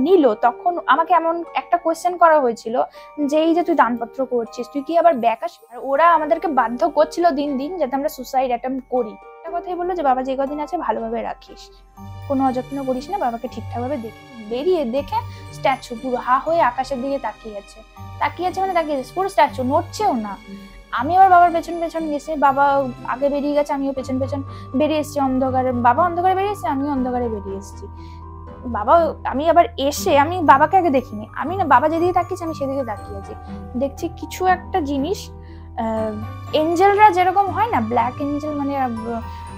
নিল তখন আমাকে এমন একটা কোয়েশ্চেন করা হয়েছিল যে এই যে তুই দানপত্র করছিস তুই কি আবার ব্যাক আসবি? আর ওরা আমাদেরকে বাধ্য করছিল দিন দিন যাতে আমরা সুসাইড অ্যাটেম্প্ট করি। একটা কথাই বললো যে বাবা যে কদিন আছে ভালোভাবে রাখিস, কোনো অযত্ন করিস না, বাবাকে ঠিকঠাক ভাবে দেখে। বেরিয়ে দেখে স্ট্যাচু পুরো হা হয়ে আকাশের দিকে তাকিয়ে আছে মানে তাকিয়ে আছে পুরো স্ট্যাচু, নড়ছেও না। আমি আবার বাবার পেছন পেছন গেছি, বাবা আগে বেরিয়ে গেছে, আমিও পেছন পেছন বেরিয়ে এসেছি অন্ধকারে, বাবা অন্ধকারে বেরিয়ে এসেছে, আমিও অন্ধকারে বেরিয়ে এসেছি। বাবা আমি আবার এসে আমি বাবাকে আগে দেখিনি, আমি না বাবা যেদিকে তাকিয়েছি আমি সেদিকে তাকিয়েছি, দেখছি কিছু একটা জিনিস এঞ্জেলরা যেরকম হয় না, ব্ল্যাক এঞ্জেল মানে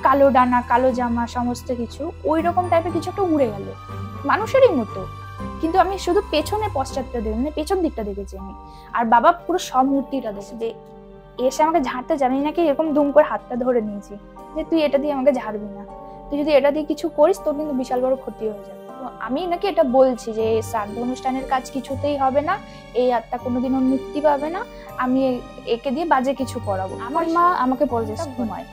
কালো ডানা কালো জামা সমস্ত কিছু, ওই রকম টাইপের কিছু একটা উড়ে গেল মানুষেরই মতো, কিন্তু আমি শুধু পেছনে পশ্চাৎটা দেখি, মানে পেছন দিকটা দেখেছি আমি। আর বাবা পুরো সব মূর্তিটা দেখে যে এসে আমাকে ঝাড়তে যাবে নাকি এরকম দুম করে হাতটা ধরে নিয়েছি যে তুই এটা দিয়ে আমাকে ঝাড়বি না, তুই যদি এটা দিয়ে কিছু করিস তোর কিন্তু বিশাল বড় ক্ষতি হয়ে যাবে। আমি নাকি এটা বলছি যে শ্রাদ্ধ অনুষ্ঠানের কাজ কিছুতেই হবে না, এই আত্মা কোনোদিনও মুক্তি পাবে না, আমি একে দিয়ে বাজে কিছু করাবো। আমার মা আমাকে পর্যাপ্ত ঘুমায়,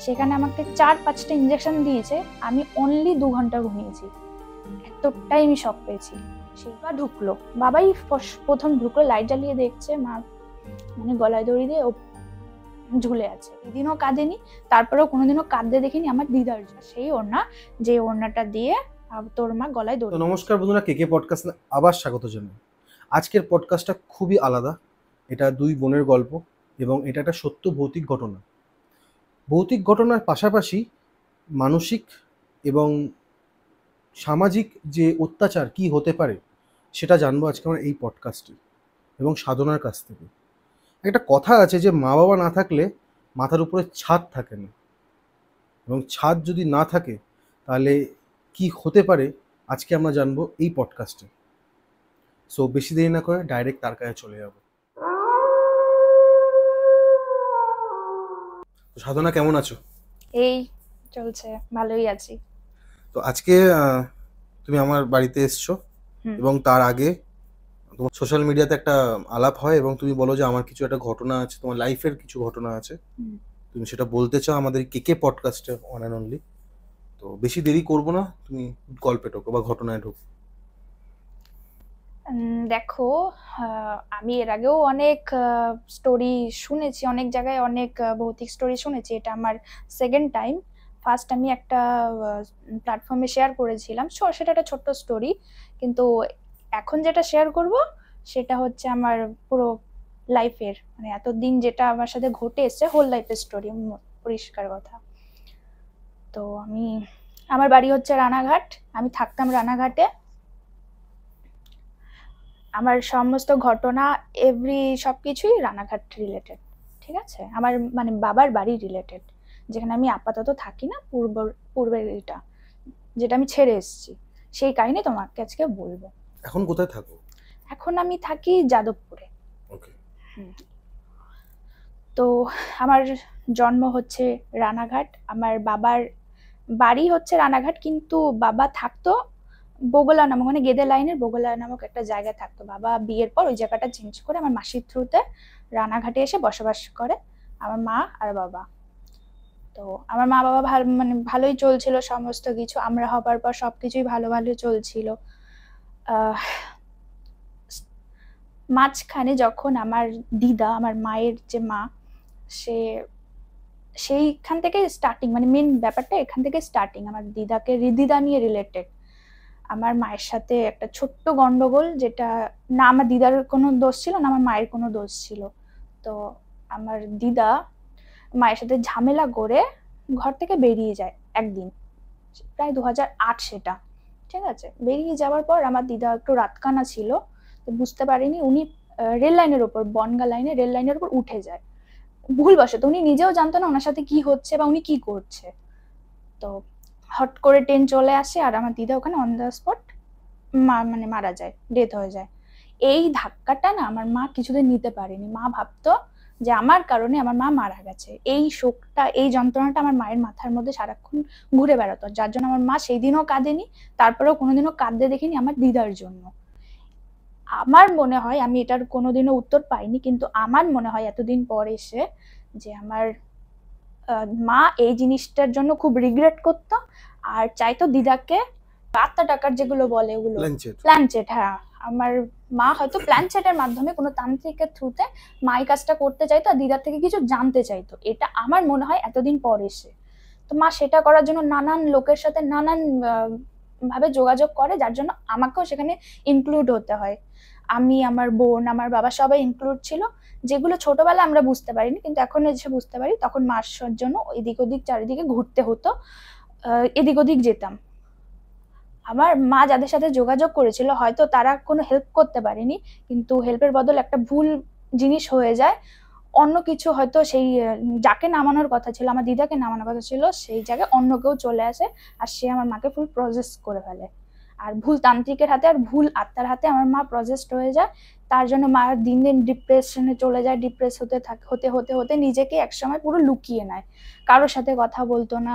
সেখানে আমাকে 4-5টা ইঞ্জেকশন দিয়েছে, আমি অনলি 2 ঘন্টা ঘুমিয়েছি, এতটাই আমি শক পেয়েছি। সেবা ঢুকলো, বাবাই প্রথম ঢুকলো, লাইট জ্বালিয়ে দেখছে মা মানে গলায় দড়ি দিয়ে ঝুলে আছে। এদিনও কাঁদেনি, তারপরেও কোনোদিনও কাঁদতে দেখিনি আমার দিদার সেই ওড়না, যে ওড়নাটা দিয়ে তোর মা গলায় দড়ি। নমস্কার বন্ধুরা, কেকে পডকাস্টে আবার স্বাগত জানাই। আজকের পডকাস্টটা খুবই আলাদা, এটা 2 বোনের গল্প এবং এটা একটা সত্য ভৌতিক ঘটনা। ভৌতিক ঘটনার পাশাপাশি মানসিক এবং সামাজিক যে অত্যাচার কি হতে পারে সেটা জানবো আজকে আমরা এই পডকাস্টে এবং সাধনার কাছ থেকে। একটা কথা আছে যে মা বাবা না থাকলে মাথার উপরে ছাদ থাকে না, এবং ছাদ যদি না থাকে তাহলে কি হতে পারে আজকে আমরা জানবো এই পডকাস্টে। সো বেশি দেরি না করে ডাইরেক্ট তার কাছে চলে যাব। সাধনা কেমন আছো? এই চলছে, ভালোই আছি। তো আজকে তুমি আমার বাড়িতে এসছো এবং তার আগে তোমার সোশ্যাল মিডিয়াতে একটা আলাপ হয় এবং তুমি বলো যে আমার কিছু একটা ঘটনা আছে, তোমার লাইফের কিছু ঘটনা আছে, তুমি সেটা বলতে চাও আমাদের কেকে পডকাস্টে অন অ্যান্ড অনলি। তো বেশি দেরি করবো না, তুমি গল্পে ঢোকো বা ঘটনায় ঢোকো। দেখো, আমি এর আগেও অনেক স্টোরি শুনেছি, অনেক জায়গায় অনেক ভৌতিক স্টোরি শুনেছি, এটা আমার সেকেন্ড টাইম। ফার্স্ট আমি একটা প্ল্যাটফর্মে শেয়ার করেছিলাম, সেটা একটা ছোট্ট স্টোরি, কিন্তু এখন যেটা শেয়ার করব সেটা হচ্ছে আমার পুরো লাইফের, মানে এতদিন যেটা আমার সাথে ঘটে এসছে হোল লাইফের স্টোরি, পরিষ্কার কথা। তো আমার বাড়ি হচ্ছে রানাঘাট, আমি থাকতাম রানাঘাটে। আমার সমস্ত ঘটনা সবকিছুই রানাঘাট রিলেটেড, ঠিক আছে? আমার মানে বাবার বাড়ি রিলেটেড, যেখানে আমি আপাতত থাকি না, পূর্বের এটা যেটা আমি ছেড়ে এসেছি, সেই কাহিনী তোমাকে আজকে বলবো। এখন কোথায় থাকো? এখন আমি থাকি যাদবপুরে। ওকে। তো আমার জন্ম হচ্ছে রানাঘাট, আমার বাবার বাড়ি হচ্ছে রানাঘাট, কিন্তু বাবা থাকতো বগলা নামক, মানে গেদে লাইনের বগলা নামক একটা জায়গায় থাকতো। বাবা বিয়ের পর ওই জায়গাটা চেঞ্জ করে আমার মাসির থ্রুতে রানাঘাটে এসে বসবাস করে আমার মা আর বাবা। তো আমার মা বাবা মানে ভালোই চলছিল সমস্ত কিছু, আমরা হবার পর সবকিছুই ভালো ভালো চলছিল। মাঝখানে যখন আমার দিদা, আমার মায়ের যে মা, সেইখান থেকে স্টার্টিং, মানে মেন ব্যাপারটা এখান থেকে স্টার্টিং, আমার দিদা নিয়ে রিলেটেড। আমার মায়ের সাথে একটা ছোট্ট গন্ডগোল, যেটা না আমার দিদার কোনো দোষ ছিল না আমার মায়ের কোনো দোষ ছিল। তো আমার দিদা মায়ের সাথে ঝামেলা করে ঘর থেকে বেরিয়ে যায় একদিন, প্রায় 2008 সেটা, ঠিক আছে? বেরিয়ে যাওয়ার পর আমার দিদা একটু রাতকানা ছিল, তো বুঝতে পারেনি, উনি রেল লাইনের ওপর, বনগা লাইনে রেল লাইনের ওপর উঠে যায় ভুলবশত। উনি নিজেও জানতো না ওনার সাথে কি হচ্ছে বা উনি কি করছে। তো হট করে ট্রেন চলে আসে আর আমার দিদা ওখানে অন দ্য স্পট মানে মারা যায়, ডেথ হয়ে যায়। এই ধাক্কাটা না আমার মা কিছুদিন নিতে পারেনি, মা ভাবতো যে আমার কারণে আমার মা মারা গেছে। এই শোকটা, এই যন্ত্রণাটা আমার মায়ের মাথার মধ্যে সারাক্ষণ ঘুরে বেড়াতো, যার জন্য আমার মা সেই দিনও কাঁদেনি, তারপরেও কোনোদিনও কাঁদতে দেখিনি আমার দিদার জন্য। আমার মনে হয়, আমি এটার কোনোদিনও উত্তর পাইনি, কিন্তু আমার মনে হয় এতদিন পর এসে যে আমার মা এই জিনিসটার জন্য খুব রিগ্রেট করতো আর চাইতো দিদাকে আত্মা টাকার যেগুলো বলে ওগুলো প্ল্যানচেট। প্ল্যানচেট, হ্যাঁ। আমার মা হয়তো প্ল্যানচেটের মাধ্যমে কোনো তান্ত্রিকের থ্রুতে মা এই কাজটা করতে চাইতো আর দিদার থেকে কিছু জানতে চাইতো, এটা আমার মনে হয় এতদিন পর এসে। তো মা সেটা করার জন্য নানান লোকের সাথে নানান ভাবে যোগাযোগ করে, যার জন্য আমাকেও সেখানে ইনক্লুড হতে হয়। আমি, আমার বোন, আমার বাবা সবাই ইনক্লুড ছিল, যেগুলো ছোটবেলা আমরা বুঝতে পারিনি, কিন্তু এখন এসে বুঝতে পারি। তখন মা আসার জন্য এদিক ওদিক চারিদিকে ঘুরতে হতো, এদিক ওদিক যেতাম। আমার মা যাদের সাথে যোগাযোগ করেছিল হয়তো তারা কোনো হেল্প করতে পারেনি, কিন্তু হেল্পের বদল একটা ভুল জিনিস হয়ে যায়, অন্য কিছু হয়তো সেই যাকে নামানোর কথা ছিল, আমার দিদাকে নামানোর কথা ছিল, সেই জায়গায় অন্য কেউ চলে আসে আর সে আমার মাকে ফুল প্রসেস করে ফেলে। আর ভুল তান্ত্রিকের হাতে আর ভুল আত্মার হাতে আমার মা প্রসেসড হয়ে যায়। তার জন্য মা দিন দিন ডিপ্রেশনে চলে যায়, ডিপ্রেস হতে হতে হতে নিজেকে একসময় পুরো লুকিয়ে নেয়, কারোর সাথে কথা বলতো না,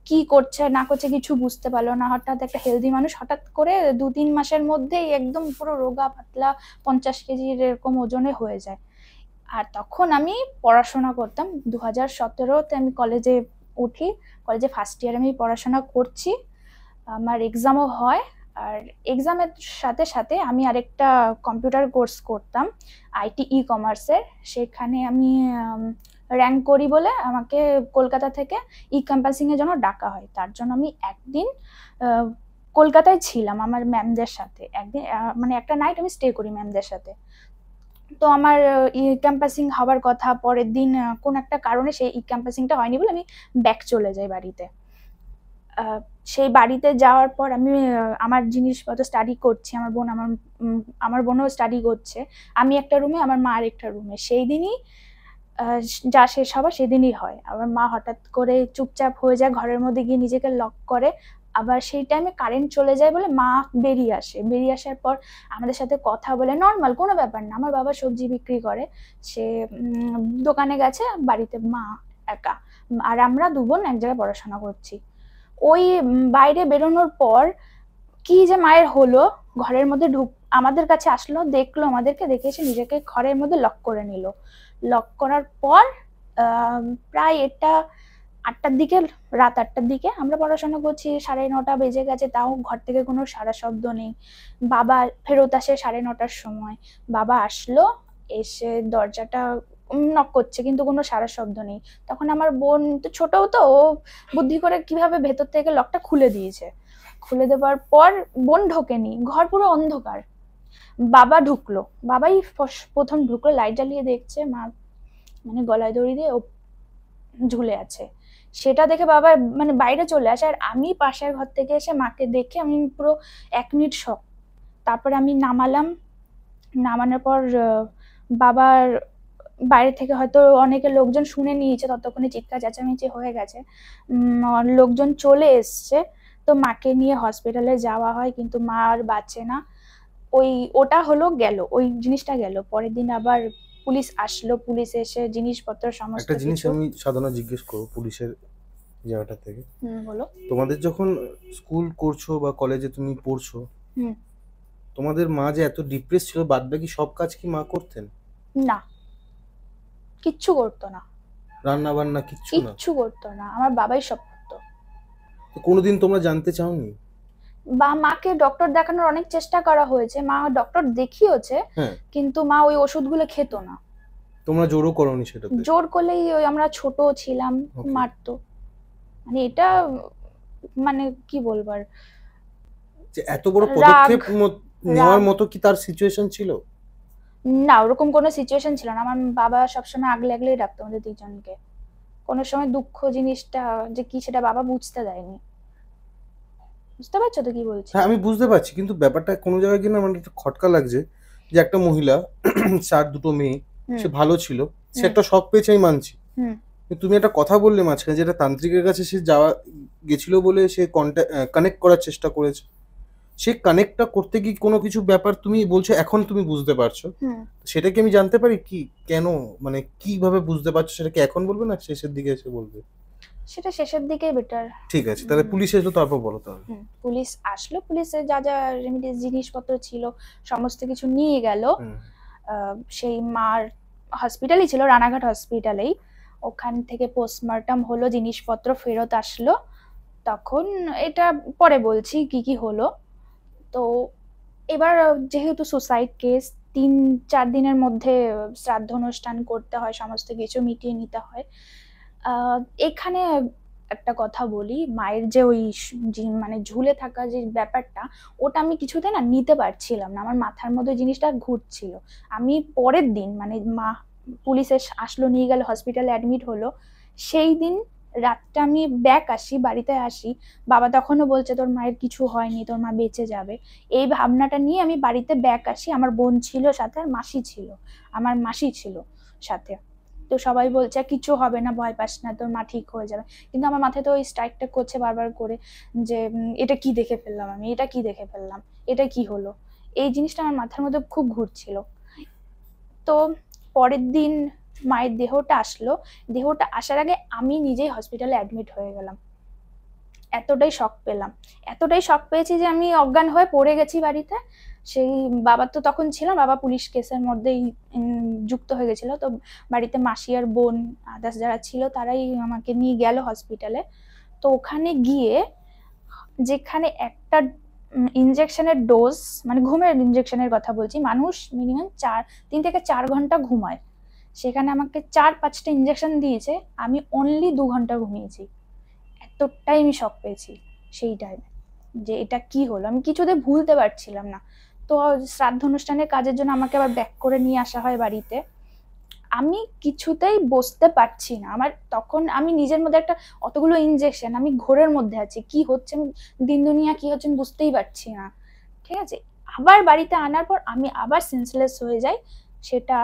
কি করছে না করছে কিছু বুঝতে পারলো না। হঠাৎ একটা হেলদি মানুষ হঠাৎ করে 2-3 মাসের মধ্যেই একদম পুরো রোগা পাতলা 50 কেজির এরকম ওজনে হয়ে যায়। আর তখন আমি পড়াশোনা করতাম, 2017-তে আমি কলেজে উঠি, কলেজে ফার্স্ট ইয়ার আমি পড়াশোনা করছি, আমার এক্সামও হয়। আর এক্সামের সাথে সাথে আমি আরেকটা কম্পিউটার কোর্স করতাম আইটি ই কমার্সের, সেখানে আমি র্যাঙ্ক করি বলে আমাকে কলকাতা থেকে ই ক্যাম্পাসিংয়ের জন্য ডাকা হয়। তার জন্য আমি একদিন কলকাতায় ছিলাম আমার ম্যামদের সাথে, একদিন মানে একটা নাইট আমি স্টে করি ম্যামদের সাথে। তো আমার ই ক্যাম্পাসিং হওয়ার কথা, পরের দিন কোন একটা কারণে সেই ই ক্যাম্পাসিংটা হয়নি বলে আমি ব্যাক চলে যাই বাড়িতে। সেই বাড়িতে যাওয়ার পর আমি আমার জিনিসপত্র স্টাডি করছি, আমার বোনও স্টাডি করছে, আমি একটা রুমে, আমার মা আরেকটা রুমে। সেই দিনই যা শেষ হবার সেদিনই হয়। আমার মা হঠাৎ করে চুপচাপ হয়ে যায়, ঘরের মধ্যে গিয়ে নিজেকে লক করে। আবার সেই টাইমে কারেন্ট চলে যায় বলে মা বেরিয়ে আসে, বেরিয়ে আসার পর আমাদের সাথে কথা বলে, নর্মাল কোনো ব্যাপার না। আমার বাবা সবজি বিক্রি করে, সে দোকানে গেছে, বাড়িতে মা একা, আর আমরা 2 বোন এক জায়গায় পড়াশোনা করছি। ওই বাইরে বেরোনোর পর কি যে মায়ের হলো, ঘরের মধ্যে আমাদের কাছে আসলো, দেখলো আমাদেরকে, দেখে এসে নিজেকে ঘরের মধ্যে লক করে নিল। লক করার পর প্রায় এটা 8টার দিকে, রাত 8টার দিকে আমরা পড়াশোনা করছি, 9:30 বেজে গেছে, তাও ঘর থেকে কোনো সারা শব্দ নেই। বাবা ফেরত আসে 9:30টার সময়, বাবা আসলো, এসে দরজাটা নক করছে কিন্তু কোনো সারা শব্দ নেই। তখন আমার বোন তো ছোটও, তো ও বুদ্ধি করে কিভাবে ভেতর থেকে লকটা খুলে দিয়েছে। খুলে দেওয়ার পর বোন ঢোকেনি, ঘর পুরো অন্ধকার। বাবা ঢুকলো, বাবাই প্রথম ঢুকলো, লাইট জ্বালিয়ে দেখছে মা মানে গলায় দড়ি দিয়ে ও ঝুলে আছে। সেটা দেখে বাবা মানে বাইরে চলে আসে, আর আমি পাশের ঘর থেকে এসে মাকে দেখে আমি পুরো 1 মিনিট শক। তারপরে আমি নামানোর পর বাবার বাইরে থেকে হয়তো অনেকে লোকজন শুনে নিয়েছে, ততক্ষণে চিৎকার চেঁচামেচি হয়ে গেছে, লোকজন চলে এসছে। তো মাকে নিয়ে হসপিটালে যাওয়া হয়, কিন্তু মা আর বাঁচে না। ওটা হলো গেল, ওই জিনিসটা গেল। পরের দিন আবার পুলিশ আসলো, পুলিশ এসে জিনিসপত্র সমস্ত একটা জিনিস কিছু। আমি সাধারণত জিজ্ঞেস করবো পুলিশের জায়গাটা থেকে, বলো। তোমাদের যখন স্কুল করছো বা কলেজে তুমি পড়ছো, তোমাদের মা যে এত ডিপ্রেস ছিল, বাদ বাকি সব কাজ কি মা করতেন? না, কিচ্ছু করতো না, রান্না বান্না কিচ্ছু না? কিচ্ছু করতো না, আমার বাবাই সব করতো। তো কোনোদিন তোমরা জানতে চাওনি? বা মাকে ডক্টর দেখানোর অনেক চেষ্টা করা হয়েছে, মা ডক্টর দেখিয়েছে, কিন্তু মা ওই ওষুধগুলো খেত না। তোমরা জোরও করোনি সেটাতে? জোর করলেই ওই আমরা ছোট ছিলাম, মারতো। মানে এটা মানে কি বলবার, যে এত বড় পদক্ষেপ নেওয়ার মতো কি তার সিচুয়েশন ছিল? না, ওরকম কোনো সিচুয়েশন ছিল না। আমার বাবা সবসময় আগলে আগলেই রাখতো আমাদের দুজনকে, কোনো সময় দুঃখ জিনিসটা যে কি সেটা বাবা বুঝতে দেয়নি। বুঝতে পারছো তো কি বলছি? হ্যাঁ, আমি বুঝতে পারছি, কিন্তু ব্যাপারটা কোনো জায়গায় কিনা আমার একটু খটকা লাগছে যে একটা মহিলা, 2 মেয়ে, সে ভালো ছিল, সে একটা শখ পেয়েছে, আমি মানছি। তুমি একটা কথা বললে মাঝখানে, যেটা তান্ত্রিকের কাছে সে গেছিল বলে সে কানেক্ট করার চেষ্টা করেছে, সে কানেক্টটা করতে গিয়ে কোনো কিছু ব্যাপার তুমি বলছো এখন তুমি বুঝতে পারছো, সেটা কি আমি জানতে পারি কি কেন, মানে কিভাবে বুঝতে পারছো? সেটা কি এখন বলবে না শেষের দিকে এসে বলবে? সেটা শেষের দিকেই বেটার। ঠিক আছে, তাহলে পুলিশ এসলো, তারপর বলো। তাহলে পুলিশ আসলো, পুলিশের যা যা রেমিডিস জিনিসপত্র ছিল সমস্ত কিছু নিয়ে গেল। সেই মার হসপিটালই ছিল, রানাঘাট হসপিটালেই। ওখান থেকে পোস্টমর্টম হলো, জিনিসপত্র ফেরত আসলো। তখন এটা পরে বলছি কি কি হলো। তো এবার যেহেতু সুসাইড কেস, 3-4 দিনের মধ্যে শ্রাদ্ধ অনুষ্ঠান করতে হয়, সমস্ত কিছু মিটিয়ে নিতে হয়। এখানে একটা কথা বলি, মায়ের যে ওই মানে ঝুলে থাকা যে ব্যাপারটা, ওটা আমি কিছুতে না নিতে পারছিলাম না, আমার মাথার মধ্যে জিনিসটা ঘুরছিল। আমি পরের দিন মানে মা পুলিশ আসলো, নিয়ে গেল, হসপিটালে অ্যাডমিট হলো। সেই দিন রাতটা আমি ব্যাক আসি, বাড়িতে আসি, বাবা তখনও বলছে তোর মায়ের কিছু হয়নি, তোর মা বেঁচে যাবে। এই ভাবনাটা নিয়ে আমি বাড়িতে ব্যাক আসি, আমার বোন ছিল সাথে, আর মাসি ছিল, আমার মাসি ছিল সাথে। তো সবাই বলছে কিছু হবে না, ভয় পাস না, তোর মা ঠিক হয়ে যাবে। কিন্তু আমার মাথায় তো ওই স্ট্রাইকটা করছে বারবার করে যে এটা কি দেখে ফেললাম আমি, এটা কি দেখে ফেললাম, এটা কি হলো, এই জিনিসটা আমার মাথার মধ্যে খুব ঘুরছিল। তো পরের দিন মায়ের দেহটা আসলো, দেহটা আসার আগে আমি নিজেই হসপিটালে অ্যাডমিট হয়ে গেলাম। এতটাই শক পেলাম, এতটাই শক পেয়েছি যে আমি অজ্ঞান হয়ে পড়ে গেছি বাড়িতে। সেই বাবা তো তখন ছিল, বাবা পুলিশ কেসের মধ্যেই যুক্ত হয়ে গেছিল। তো বাড়িতে মাসি আর বোন আদার্স যারা ছিল তারাই আমাকে নিয়ে গেল হসপিটালে। তো ওখানে গিয়ে যেখানে একটা ইনজেকশনের ডোজ, মানে ঘুমের ইনজেকশনের কথা বলছি, মানুষ মিনিমাম 3 থেকে 4 ঘন্টা ঘুমায়, সেখানে আমাকে 4-5টা ইনজেকশন দিয়েছে, আমি অনলি 2 ঘন্টা ঘুমিয়েছি। এতটাই আমি শক পেয়েছি সেই টাইমে যে এটা কি হলো, আমি কিছুতে ভুলতে পারছিলাম না। তো শ্রাদ্ধ অনুষ্ঠানের কাজের জন্য আমাকে আবার ব্যাক করে নিয়ে আসা হয় বাড়িতে। আমি কিছুতেই বসতে পারছি না, আমার তখন আমি নিজের মধ্যে একটা, অতগুলো ইনজেকশন, আমি ঘোরের মধ্যে আছি, কি হচ্ছে দিন দুনিয়া কি হচ্ছে আমি বুঝতেই পারছি না। ঠিক আছে, আবার বাড়িতে আনার পর আমি আবার সেন্সলেস হয়ে যাই। সেটা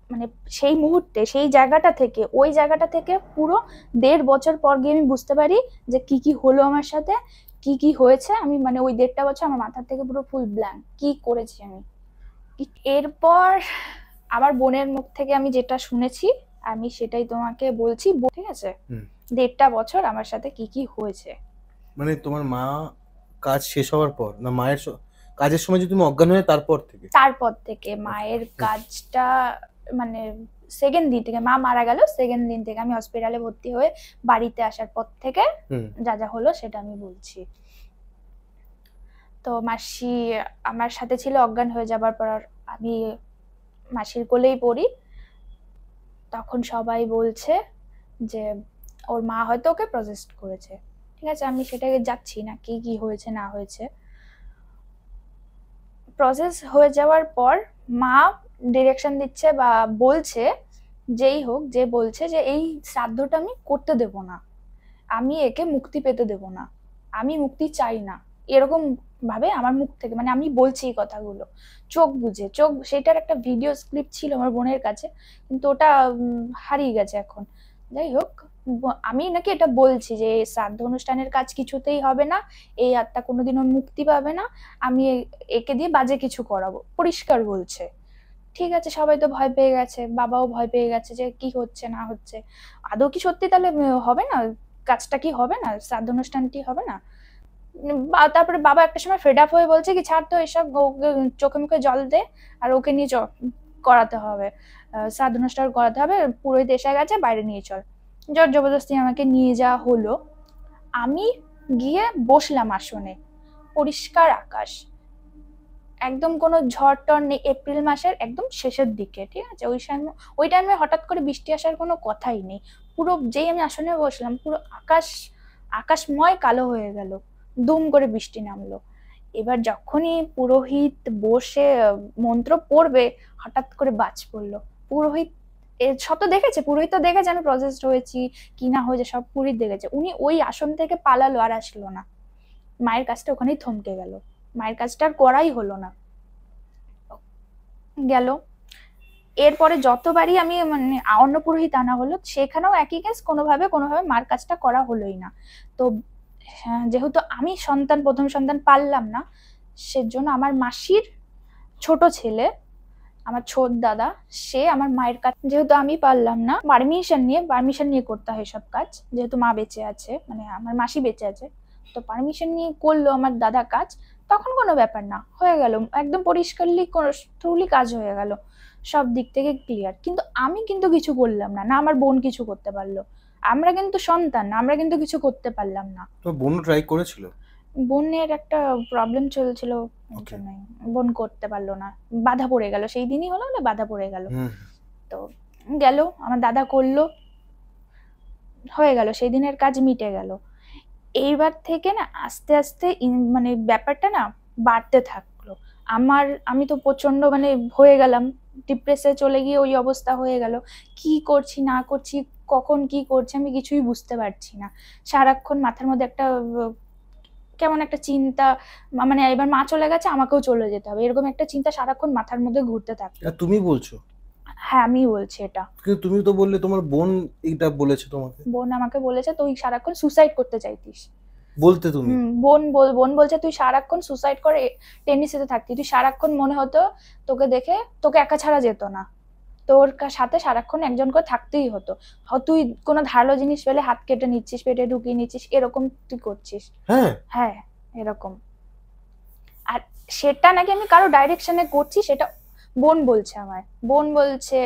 মানে সেই মুহূর্তে, সেই জায়গাটা থেকে, ওই জায়গাটা থেকে পুরো 1.5 বছর পর গিয়ে আমি বুঝতে পারি যে কি কি হলো আমার সাথে, কি কি হয়েছে। আমি মানে ওই 1.5টা বছর আমার মাথার থেকে পুরো ফুল ব্ল্যাঙ্ক, কি করেছি আমি। এরপর আমার বোনের মুখ থেকে আমি যেটা শুনেছি আমি সেটাই তোমাকে বলছি, ঠিক আছে? 1.5টা বছর আমার সাথে কি কি হয়েছে। মানে তোমার মা কাজ শেষ হওয়ার পর, না মায়ের কাজের সময় যে তুমি অজ্ঞান হয়ে তারপর থেকে মায়ের কাজটা মানে সেকেন্ড দিন থেকে, মা মারা গেল সেকেন্ড দিন থেকে, আমি হসপিটালে ভর্তি হয়ে বাড়িতে আসার পর থেকে যা যা হলো সেটা আমি বলছি। তো মাসি আমার সাথে ছিল, অজ্ঞান হয়ে যাবার পর আমি মাসির কোলেই পড়ি। তখন সবাই বলছে যে ওর মা হয়তো ওকে প্রজেস্ট করেছে। ঠিক আছে, আমি সেটাকে যাচ্ছি না কি কি হয়েছে না হয়েছে। প্রসেস হয়ে যাওয়ার পর মা ডিরেকশন দিচ্ছে বা বলছে, যেই হোক যে বলছে যে এই শ্রাদ্ধটা আমি করতে দেব না, আমি একে মুক্তি পেতে দেব না, আমি মুক্তি চাই না, এরকম ভাবে আমার মুখ থেকে, মানে আমি বলছি এই কথাগুলো চোখ বুঝে। সেটার একটা ভিডিও ক্লিপ ছিল আমার বোনের কাছে, কিন্তু ওটা হারিয়ে গেছে এখন। যাই হোক, আমি নাকি এটা বলছি যে শ্রাদ্ধ অনুষ্ঠানের কাজ কিছুতেই হবে না, এই আত্মা কোনোদিনও মুক্তি পাবে না, আমি একে দিয়ে বাজে কিছু করাবো, পরিষ্কার বলছে। ঠিক আছে, সবাই তো ভয় পেয়ে গেছে, বাবাও ভয় পেয়ে গেছে যে কি হচ্ছে না হচ্ছে, আদৌ কি সত্যি তাহলে হবে না, কাজটা কি হবে না, শ্রাদ্ধ অনুষ্ঠানটি হবে না। তারপরে বাবা একটা সময় ফেড আপ হয়ে বলছে কি ছাড় তো এসব, চোখে মুখে জল দে, আর ওকে নিয়ে করাতে হবে, শ্রাদ্ধ অনুষ্ঠান করাতে হবে, পুরোহিত এসে গেছে, বাইরে নিয়ে চল। জোর জবরদস্তি আমাকে নিয়ে যাওয়া হলো। আমি গিয়ে বসলাম আসনে, পরিষ্কার আকাশ, একদম কোনো ঝড় টড় নেই, এপ্রিল মাসের একদম শেষের দিকে। ঠিক আছে, ওই টাইমে হঠাৎ করে বৃষ্টি আসার কোনো কথাই নেই। পুরো যেই আমি আসনে বসলাম পুরো আকাশময় কালো হয়ে গেল, দুম করে বৃষ্টি নামলো। এবার যখনই পুরোহিত বসে মন্ত্র পড়বে হঠাৎ করে বাজ পড়লো। পুরোহিত সব তো দেখেছে, পুরোহিত তো দেখেছে আমি প্রসেসড হয়েছি কি না হয়েছে, সব পুরোহিত দেখেছে। উনি ওই আসন থেকে পালালো, আর আসলো না। মায়ের কাজটা ওখানেই থমকে গেল, মায়ের কাজটা আর করাই হলো না, গেল। এরপরে যতবারই আমি মানে অন্য পুরোহিত আনা হলো সেখানেও একই কেস, কোনোভাবে মার কাজটা করা হলোই না। তো যেহেতু আমি প্রথম সন্তান পারলাম না, সেজন্য আমার মাসির ছোট ছেলে, আমার ছোট দাদা, সে আমার মায়ের কাজ, যেহেতু আমি পারলাম না, পারমিশন নিয়ে করতে হয় সব কাজ, যেহেতু মা বেঁচে আছে, মানে আমার মাসি বেঁচে আছে, তো পারমিশন নিয়ে করলো আমার দাদা কাজ। তখন কোনো ব্যাপার না, হয়ে গেল একদম পরিষ্কারলি থ্রুলি কাজ হয়ে গেল, সব দিক থেকে ক্লিয়ার। কিন্তু আমি কিন্তু কিছু করলাম না, না আমার বোন কিছু করতে পারলো, আমরা কিন্তু সন্তান, আমরা কিন্তু কিছু করতে পারলাম না। তো বোন ট্রাই করেছিল? বোনের একটা প্রবলেম চলছিল, এর Okay. জন্যই বোন করতে পারলো না, বাধা পড়ে গেল, সেই দিনই হলো না, বাধা পড়ে গেল। তো গেল, আমার দাদা করলো, হয়ে গেল, সেই দিনের কাজ মিটে গেল। এইবার থেকে না আস্তে আস্তে মানে ব্যাপারটা না বাড়তে থাকলো। আমি তো প্রচন্ড মানে হয়ে গেলাম, ডিপ্রেসে চলে গিয়ে ওই অবস্থা হয়ে গেল। কি করছি না করছি, কখন কি করছি আমি কিছুই বুঝতে পারছি না। সারাক্ষণ মাথার মধ্যে একটা কেমন একটা চিন্তা, মানে এবার মা চলে গেছে আমাকেও চলে যেতে হবে, এরকম একটা চিন্তা সারাক্ষণ মাথার মধ্যে ঘুরতে থাকতো। তুমি বলছো? হ্যাঁ, আমি বলছি এটা। কিন্তু তুমি তো বললে তোমার বোন এটা বলেছে তোমাকে। বোন আমাকে বলেছে তুই সারাক্ষণ সুসাইড করতে চাইতিস, বলতে তুমি? বোন বলছে তুই সারাক্ষণ সুসাইড করে টেনিসিতে থাকতি, তুই সারাক্ষণ মনে হতো তোকে দেখে তোকে একা ছাড়া যেত না, তোর সাথে সারাক্ষণ একজন করে থাকতেই হতো। তুই কোনো ধারালো জিনিস পেলে হাত কেটে নিচ্ছিস, পেটে ঢুকিয়ে নিচ্ছিস, এরকম তুই করছিস। হ্যাঁ, এরকম। আর সেটা নাকি আমি কারো ডাইরেকশনে করছি, সেটা বোন বলছে আমায়। বোন বলছে,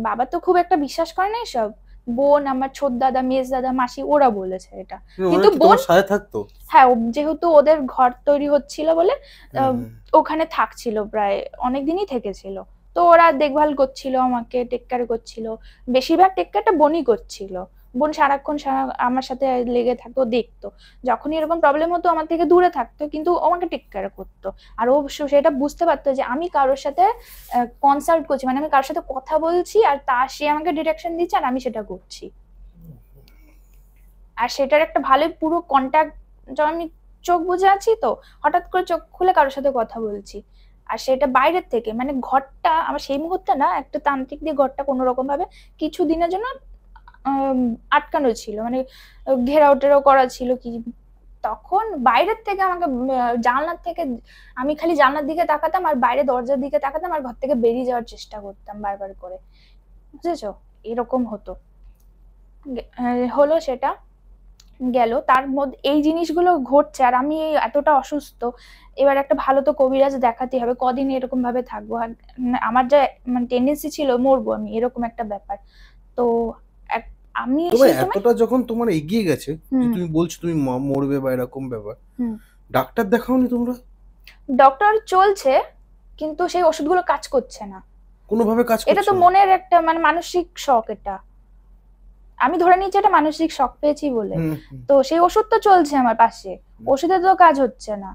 বাবা তো খুব একটা বিশ্বাস করে না এসব। বোন, আমার ছোট দাদা, মেজ দাদা, মাসি, ওরা বলেছে এটা। কিন্তু বোন সাথে থাকতো? হ্যাঁ, যেহেতু ওদের ঘর তৈরি হচ্ছিল বলে ওখানে থাকছিল, প্রায় অনেকদিনই থেকেছিল। তো ওরা দেখভাল করছিল, আমাকে টেক কেয়ার করছিল, বেশিরভাগ টেক কেয়ারটা বোনই করছিল। বোন সারাক্ষণ আমার সাথে লেগে থাকতো, দেখতো, যখনই এরকম প্রবলেম হতো আমার থেকে দূরে থাকতো, কিন্তু আমাকে টেক কেয়ার করতো। আর ও সেটা বুঝতে পারতো যে আমি কারোর সাথে কনসাল্ট করছি, মানে আমি কারোর সাথে কথা বলছি, আর সে আমাকে ডিরেকশন দিচ্ছে আর আমি সেটা করছি। আর সেটার একটা ভালো পুরো কন্ট্যাক্ট, যখন আমি চোখ বুজে আছি তো হঠাৎ করে চোখ খুলে কারোর সাথে কথা বলছি। আর সেটা বাইরের থেকে, মানে ঘরটা আমার সেই মুহূর্তে না, একটা তান্ত্রিক দিয়ে ঘরটা কোনো রকম ভাবে কিছু দিনের জন্য আটকানো ছিল, মানে ঘেরাও টেরাও করা ছিল কি। তখন বাইরের থেকে আমাকে জানলার থেকে, আমি খালি জানলার দিকে তাকাতাম আর বাইরে দরজার দিকে তাকাতাম আর ঘর থেকে বেরিয়ে যাওয়ার চেষ্টা করতাম বারবার করে, বুঝেছো? এরকম হতো। হলো সেটা, গেল, তার মধ্যে এই জিনিসগুলো ঘটছে আর আমি এতটা অসুস্থ। এবার একটা ভালো তো কবিরাজ দেখাতে হবে, কদিন এরকম ভাবে থাকবো, আর আমার যা মানে টেন্ডেন্সি ছিল মরবো আমি, এরকম একটা ব্যাপার। তো আমি এতটা যখন তোমার এগিয়ে গেছে, তুমি বলছো তুমি মরবে বা এরকম ব্যাপার, ডাক্তার দেখাওনি তোমরা? ডক্টর চলছে, কিন্তু সেই ওষুধগুলো কাজ করছে না কোনোভাবে। কাজ করছে? এটা তো মনের একটা মানে মানসিক শক, এটা আমি ধরে নিচ্ছি এটা মানসিক শক পেয়েছি বলে। তো সেই ওষুধ তো চলছে আমার পাশে, ওষুধে তো কাজ হচ্ছে না,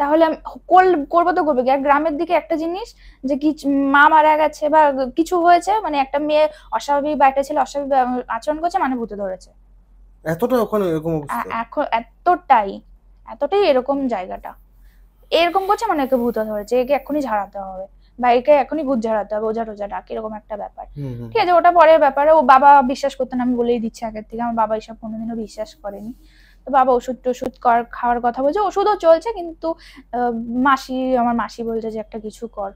তাহলে করবো তো করবো কি? আর গ্রামের দিকে একটা জিনিস, যে কি মা মারা গেছে বা কিছু হয়েছে, মানে একটা মেয়ে অস্বাভাবিক বা একটা ছেলে অস্বাভাবিক আচরণ করছে, মানে ভূতে ধরেছে। এতটা ওখানে এরকম অবস্থা? এখন এতটাই এরকম জায়গাটা, এরকম করছে মানে একে ভূতে ধরেছে, একে এখনই ঝাড়াতে হবে, বা একে এখনই ভূত ঝাড়াতে হবে, ওঝা টোঝা ডাক, এরকম একটা ব্যাপার। ঠিক আছে, ওটা পরের ব্যাপারে। ও বাবা বিশ্বাস করতেন, আমি বলেই দিচ্ছি আগের থেকে, আমার বাবা এসব কোনোদিনও বিশ্বাস করেনি। তো বাবা ওষুধ টষুধ খাওয়ার কথা বলছে, ওষুধও চলছে, কিন্তু আমার মাসি বলছে যে একটা কিছু কর,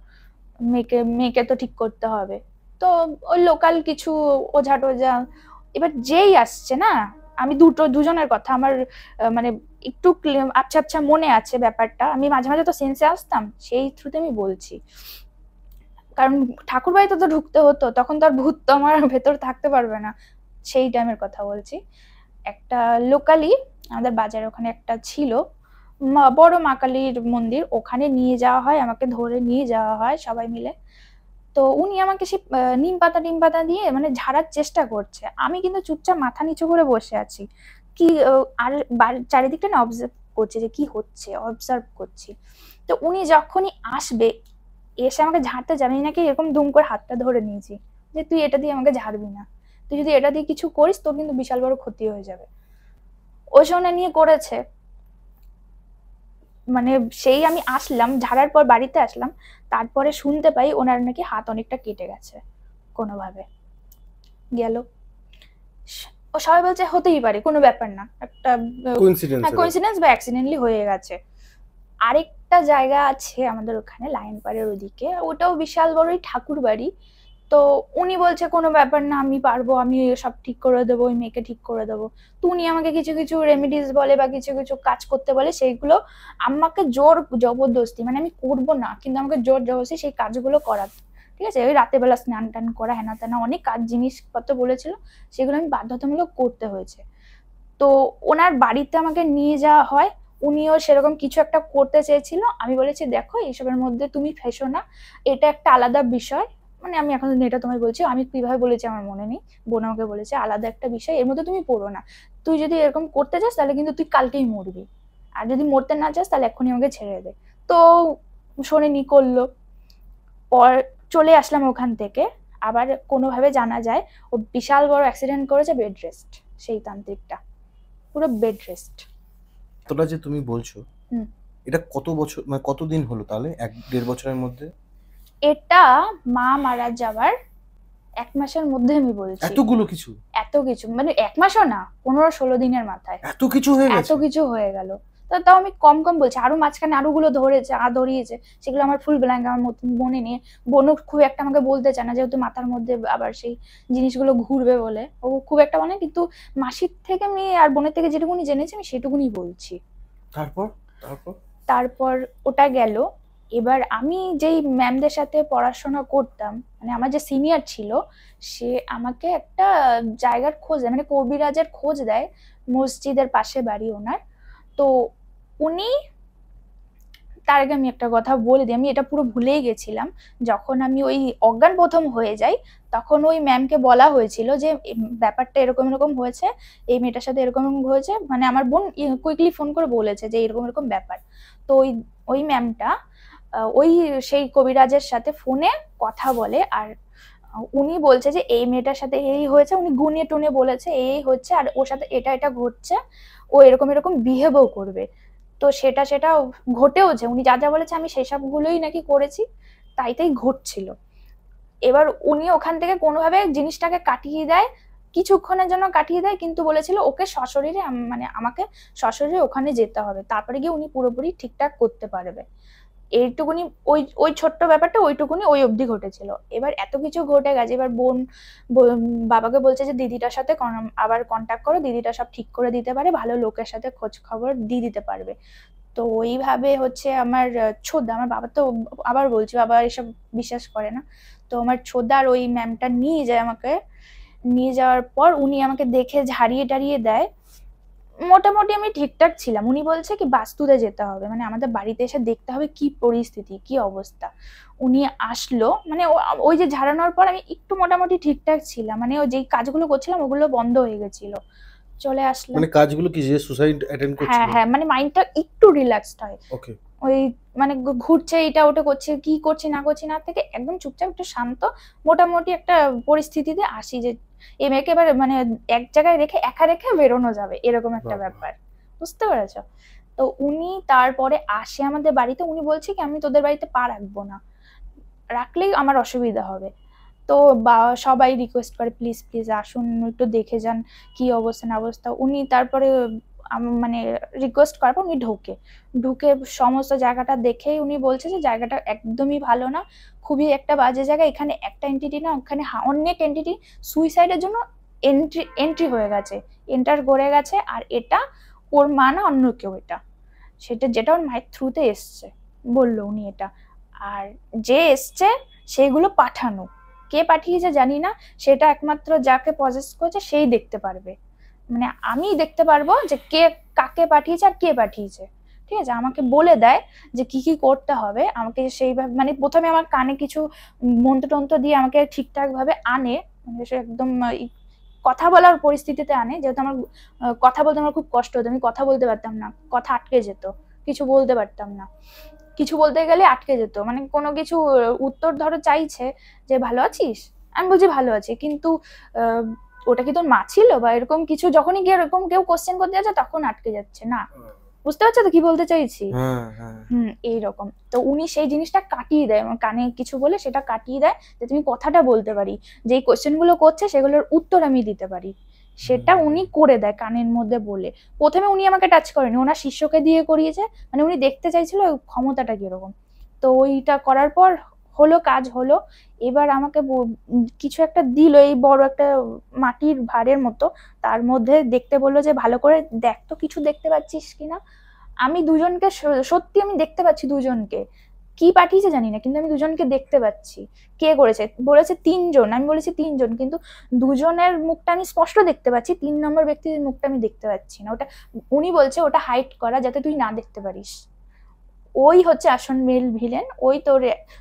মেয়েকে তো ঠিক করতে হবে। তো ওই লোকাল কিছু ওঝা টোঝা, এবার যেই আসছে না, আমি দুজনের কথা আমার মানে একটু আচ্ছা আচ্ছা মনে আছে ব্যাপারটা, আমি মাঝে মাঝে তো সেন্সে আসতাম, সেই থ্রুতে আমি বলছি। কারণ ঠাকুর বাড়িতে তো ঢুকতে হতো, তখন তো আর ভূত তো আমার ভেতর থাকতে পারবে না, সেই টাইমের কথা বলছি। একটা লোকালি আমাদের বাজারে ওখানে একটা ছিল বড় মা কালীর মন্দির, ওখানে নিয়ে যাওয়া হয়, আমাকে ধরে নিয়ে যাওয়া হয় সবাই মিলে। তো উনি আমাকে সেই নিম পাতা দিয়ে মানে ঝাড়ার চেষ্টা করছে, আমি কিন্তু চুপচাপ মাথা নিচু করে বসে আছি, কি আর চারিদিকটা না অবজার্ভ করছি যে কি হচ্ছে, অবজার্ভ করছি। তো উনি যখনই আসবে, এসে আমাকে ঝাড়তে যাবে নাকি এরকম দুম করে হাতটা ধরে নিয়েছি, যে তুই এটা দিয়ে আমাকে ঝাড়বি না, তুই যদি এটা দিয়ে কিছু করিস তোর কিন্তু বিশাল বড় ক্ষতি হয়ে যাবে। ওই সময় নিয়ে করেছে, মানে সেই আমি আসলাম ঝাড়ার পর বাড়িতে আসলাম, তারপরে শুনতে পাই ওনার নাকি হাত অনেকটা কেটে গেছে কোনোভাবে। গেল, ও সবাই বলছে হতেই পারে, কোনো ব্যাপার না, একটা কোইন্সিডেন্স বা অ্যাক্সিডেন্টলি হয়ে গেছে। আরেকটা জায়গা আছে আমাদের ওখানে লাইন পাড়ের ওদিকে, ওটাও বিশাল বড়ই ঠাকুর বাড়ি। তো উনি বলছে কোনো ব্যাপার না, আমি পারবো, আমি সব ঠিক করে দেবো, ওই মেয়েকে ঠিক করে দেবো। তো উনি আমাকে কিছু কিছু রেমিডিস বলে বা কিছু কিছু কাজ করতে বলে, সেইগুলো আমাকে জোর জবরদস্তি, মানে আমি করবো না কিন্তু আমাকে জোর জবরদস্তি সেই কাজগুলো ঠিক আছে, ওই রাতের বেলা স্নান টান করা, হেনা তেনা অনেক কাজ জিনিসপত্র বলেছিল, সেগুলো আমি বাধ্যতামূলক করতে হয়েছে। তো ওনার বাড়িতে আমাকে নিয়ে যাওয়া হয়, উনিও সেরকম কিছু একটা করতে চেয়েছিল। আমি বলেছি দেখো এইসবের মধ্যে তুমি ফেসো না, এটা একটা আলাদা বিষয়। মানে আমি এখন এটা তোমায় বলছি, আমি কিভাবে বলেছি আমার মনে নেই, বোন আমাকে বলেছে আলাদা একটা বিষয়, এর মধ্যে তুমি পড়ো না, তুই যদি এরকম করতে চাস তাহলে কিন্তু তুই কালকেই মরবি, আর যদি মরতে না চাস তাহলে এক্ষুনি আমাকে ছেড়ে দে। তো শোনেনি, করলো। পর চলে আসলাম ওখান থেকে। আবার কোনোভাবে জানা যায় ও বিশাল বড় অ্যাক্সিডেন্ট করেছে, বেড রেস্ট, সেই তান্ত্রিকটা পুরো বেড রেস্ট। তোটা যে তুমি বলছো, হুম। এটা কত বছর, মানে কতদিন হলো তাহলে, 1-1.5 বছরের মধ্যে? এটা মা মারা যাওয়ার 1 মাসের মধ্যে আমি বলছি। এতগুলো কিছু? এত কিছু মানে 1 মাসও না, 15-16 দিনের মাথায় এত কিছু হয়ে এত গেছে? কিছু হয়ে গেল। তাও আমি কম কম বলছি, আরো মাঝখানে আরোগুলো ধরিয়েছে, সেগুলো আমার ফুল ব্ল্যাঙ্ক, আমার মনে নিয়ে। বোনও খুব একটা আমাকে বলতে চায় না, যেহেতু মাথার মধ্যে আবার সেই জিনিসগুলো ঘুরবে বলে ও খুব একটা মানে, কিন্তু মাসির থেকে আমি আর বোনের থেকে যেটুকুনি জেনেছি আমি সেটুকুনি বলছি। তারপর তারপর তারপর ওটা গেল। এবার আমি যেই ম্যামদের সাথে পড়াশোনা করতাম, মানে আমার যে সিনিয়র ছিল, সে আমাকে একটা জায়গার খোঁজ দেয়, মানে কবিরাজের খোঁজ দেয়, মসজিদের পাশে বাড়ি ওনার। তো উনি, তার আগে আমি একটা কথা বলে দিই, আমি এটা পুরো ভুলেই গেছিলাম। যখন আমি ওই অজ্ঞান প্রথম হয়ে যাই, তখন ওই ম্যামকে বলা হয়েছিল যে ব্যাপারটা এরকম এরকম হয়েছে, এই মেয়েটার সাথে এরকম এরকম হয়েছে, মানে আমার বোন কুইকলি ফোন করে বলেছে যে এরকম এরকম ব্যাপার। তো ওই ওই ম্যামটা ওই সেই কবিরাজের সাথে ফোনে কথা বলে, আর উনি বলছে যে এই মেয়েটার সাথে এই হয়েছে, উনি গুনিয়ে টুনে বলেছে এই হচ্ছে, আর ওর সাথে এটা এটা ঘটছে, ও এরকম এরকম বিহেভও করবে। তো সেটা সেটা ঘটেওছে, উনি যা যা বলেছে আমি সেই সবগুলোই নাকি করেছি, তাই তাই ঘটছিল। এবার উনি ওখান থেকে কোনোভাবে জিনিসটাকে কাটিয়ে দেয়, কিছুক্ষণের জন্য কাটিয়ে দেয়, কিন্তু বলেছিল ওকে সশরীরে মানে আমাকে সশরীরে ওখানে যেতে হবে, তারপরে গিয়ে উনি পুরোপুরি ঠিকঠাক করতে পারবে। এইটুকুনি, ওই ওই ছোট্ট ব্যাপারটা ওইটুকুনি ওই অবধি ঘটেছিল। এবার এত কিছু ঘটে গেছে, এবার বোন বাবাকে বলছে যে দিদিটার সাথে আবার কন্ট্যাক্ট করো, দিদিটা সব ঠিক করে দিতে পারে, ভালো লোকের সাথে খোঁজ খবর দিয়ে দিতে পারবে। তো ওইভাবে হচ্ছে আমার ছোদ্দা, আমার বাবা তো, আবার বলছি বাবা এসব বিশ্বাস করে না, তো আমার ছোদ্দার ওই ম্যামটা নিয়ে যায় আমাকে। নিয়ে যাওয়ার পর উনি আমাকে দেখে ঝাড়িয়ে টাড়িয়ে দেয়। মোটামুটি আমি ঠিকঠাক ছিলাম। উনি বলছে কি বাস্তুতে যেতে হবে, মানে আমাদের বাড়িতে এসে দেখতে হবে কি পরিস্থিতি কি অবস্থা। উনি আসলো, মানে ওই যে ঝাড়ানোর পর আমি একটু মোটামুটি ঠিকঠাক ছিলাম, মানে ওই যেই কাজগুলো করছিলাম ওগুলো বন্ধ হয়ে গেছিল, চলে আসলাম। মানে কাজগুলো কি, যে সুসাইড অ্যাটেন্ড করছিল? হ্যাঁ হ্যাঁ, মানে মাইন্ডটা একটু রিল্যাক্সড হয়। ওকে। ওই মানে ঘুরছে এটা ওটা করছে, কি করছি না করছি না থেকে একদম চুপচাপ একটু শান্ত মোটামুটি একটা পরিস্থিতিতে আসি, যে এই মেয়েকে এবার মানে এক জায়গায় রেখে একা রেখে বেরোনো যাবে, এরকম একটা ব্যাপার। বুঝতে পেরেছো? তো উনি তারপরে আসে আমাদের বাড়িতে, উনি বলছে কি আমি তোদের বাড়িতে পা রাখবো না, রাখলেই আমার অসুবিধা হবে। তো সবাই রিকোয়েস্ট করে প্লিজ প্লিজ আসুন একটু দেখে যান কি অবস্থা না অবস্থা। উনি তারপরে মানে রিকোয়েস্ট করার পর উনি ঢুকে সমস্ত জায়গাটা দেখেই উনি বলছে যে জায়গাটা একদমই ভালো না, খুবই একটা বাজে জায়গা, এখানে একটা এন্টিটি না, ওখানে অনেক এন্টিটি সুইসাইডের জন্য এন্ট্রি হয়ে গেছে, এন্টার করে গেছে, আর এটা ওর মা না অন্য কেউ, এটা সেটা যেটা ওর মায়ের থ্রুতে এসছে বললো উনি এটা। আর যে এসছে সেগুলো পাঠানো, কে পাঠিয়েছে জানি না, সেটা একমাত্র যাকে পজেস করেছে সেই দেখতে পারবে, মানে আমি দেখতে পারবো যে কে কাকে পাঠিয়েছে আর কে পাঠিয়েছে। ঠিক আছে, আমাকে বলে দেয় যে কি কি করতে হবে, আমাকে সেইভাবে মানে প্রথমে আমার কানে কিছু মন্ত্র টন্ত্র দিয়ে আমাকে ঠিকঠাক ভাবে আনে, মানে সে একদম কথা বলার পরিস্থিতিতে আনে, যেহেতু আমার কথা বলতে আমার খুব কষ্ট হতো, আমি কথা বলতে পারতাম না, কথা আটকে যেত, কিছু বলতে পারতাম না, কিছু বলতে গেলে আটকে যেত, মানে কোনো কিছু উত্তর ধরো চাইছে যে ভালো আছিস, আমি বলছি ভালো আছি, কিন্তু ওটা কি তোর মা ছিল বা এরকম কিছু, যখনই গিয়ে এরকম কেউ কোশ্চেন করতে যাচ্ছে তখন আটকে যাচ্ছে না। বুঝতে পারছো তো কি বলতে চাইছি? এইরকম। তো উনি সেই জিনিসটা কাটিয়ে দেয়, আমার কানে কিছু বলে সেটা কাটিয়ে দেয়, যে তুমি কথাটা বলতে পারি, যে কোশ্চেন গুলো করছে সেগুলোর উত্তর আমি দিতে পারি, সেটা উনি করে দেয় কানের মধ্যে বলে। প্রথমে উনি আমাকে টাচ করেনি, ওনার শিষ্যকে দিয়ে করিয়েছে, মানে উনি দেখতে চাইছিল ক্ষমতাটা কিরকম। তো ওইটা করার পর হলো, কাজ হলো। এবার আমাকে কিছু একটা দিল, এই বড় একটা মাটির ভাঁড়ের মতো, তার মধ্যে দেখতে বললো যে ভালো করে দেখ তো কিছু দেখতে পাচ্ছিস কিনা। আমি দুজনকে সত্যি আমি দেখতে পাচ্ছি দুজনকে, কি পাঠিয়েছে জানি না, কিন্তু আমি দুজনকে দেখতে পাচ্ছি। কে করেছে বলেছে 3 জন, আমি বলেছি 3 জন, কিন্তু দুজনের মুখটা আমি স্পষ্ট দেখতে পাচ্ছি, 3 নম্বর ব্যক্তির মুখটা আমি দেখতে পাচ্ছি না। ওটা উনি বলছে ওটা হাইড করা যাতে তুই না দেখতে পারিস। ওই হচ্ছে আসল মেল ভিলেন, ওই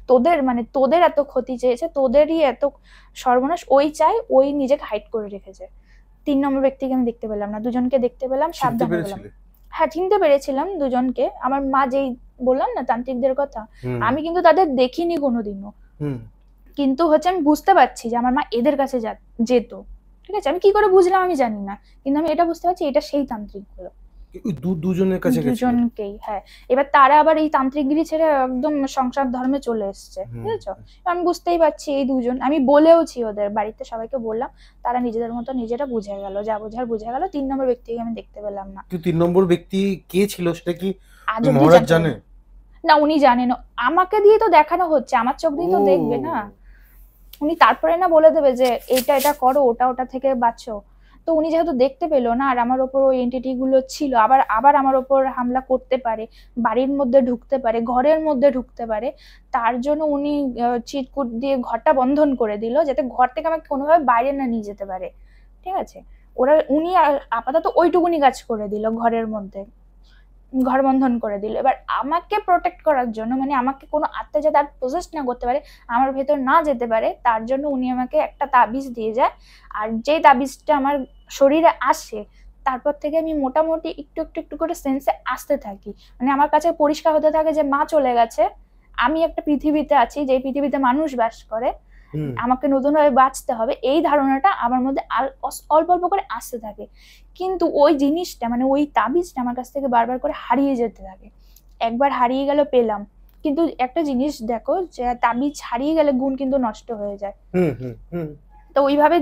তোদের মানে তোদের এত ক্ষতি চেয়েছে, তোদেরই এত সর্বনাশ ওই চাই, ওই নিজেকে হাইড করে রেখেছে। 3 নম্বর ব্যক্তিকে আমি দেখতে পেলাম না, দুজনকে দেখতে পেলাম, সাবধান হয়ে গেলাম। হ্যাঁ, চিনতে পেরেছিলাম দুজনকে। আমার মা যেই বললাম না তান্ত্রিকদের কথা, আমি কিন্তু তাদের দেখিনি কোনোদিনও, কিন্তু হচ্ছে আমি বুঝতে পারছি যে আমার মা এদের কাছে যেত। ঠিক আছে, আমি কি করে বুঝলাম আমি জানি না, কিন্তু আমি এটা বুঝতে পারছি এটা সেই তান্ত্রিক গুলো, দুজনের কাছে দুজনকেই। হ্যাঁ, এবার তারা আবার এই তান্ত্রিকগিরি ছেড়ে একদম সংসার ধর্মে চলে এসছে, বুঝেছো? আমি বুঝতেই পারছি এই দুজন, আমি বলেওছি ওদের বাড়িতে সবাইকে বললাম, তারা নিজেদের মতো নিজেরা বুঝে গেল, যা বোঝার বুঝে গেল। 3 নম্বর ব্যক্তিকে আমি দেখতে পেলাম না। 3 নম্বর ব্যক্তি কে ছিল সেটা কি মহারাজ জানে না? উনি জানেন, আমাকে দিয়ে তো দেখানো হচ্ছে, আমার চোখ দিয়ে তো দেখবে না উনি, তারপরে না বলে দেবে যে এটা এটা করো, ওটা ওটা থেকে বাঁচো। তো উনি যেহেতু দেখতে পেলো না, আর আমার ওপর ওই এন্টিটি গুলো ছিল, আবার আমার ওপর হামলা করতে পারে, বাড়ির মধ্যে ঢুকতে পারে, ঘরের মধ্যে ঢুকতে পারে, তার জন্য উনি চিটকুট দিয়ে ঘরটা বন্ধন করে দিল, যাতে ঘর থেকে আমাকে কোনোভাবে বাইরে না নিয়ে যেতে পারে। ঠিক আছে, উনি আপাতত ওইটুকুনি কাজ করে দিল, ঘরের মধ্যে ঘর বন্ধন করে দিল। এবার আমাকে প্রোটেক্ট করার জন্য, মানে আমাকে কোনো আত্মা যাতে আর প্রসেস না করতে পারে, আমার ভেতর না যেতে পারে, তার জন্য উনি আমাকে একটা তাবিজ দিয়ে যায়। আর যেই তাবিজটা আমার শরীরে আসে, তারপর থেকে আমি মোটামুটি একটু একটু একটু করে সেন্সে আসতে থাকি। মানে আমার কাছে পরিষ্কার হতে থাকে যে মা চলে গেছে, আমি একটা পৃথিবীতে আছি, যে পৃথিবীতে মানুষ বাস করে, আমাকে নতুনভাবে বাঁচতে হবে, এই ধারণাটা আমার মধ্যে অল্প অল্প করে আসতে থাকে। কিন্তু ওই জিনিসটা, মানে ওই তাবিজটা আমার কাছ থেকে বারবার করে হারিয়ে যেতে থাকে। একবার হারিয়ে গেল পেলাম, কিন্তু একটা জিনিস দেখো, যে তাবিজ হারিয়ে গেলে গুণ কিন্তু নষ্ট হয়ে যায়। তো ওইভাবে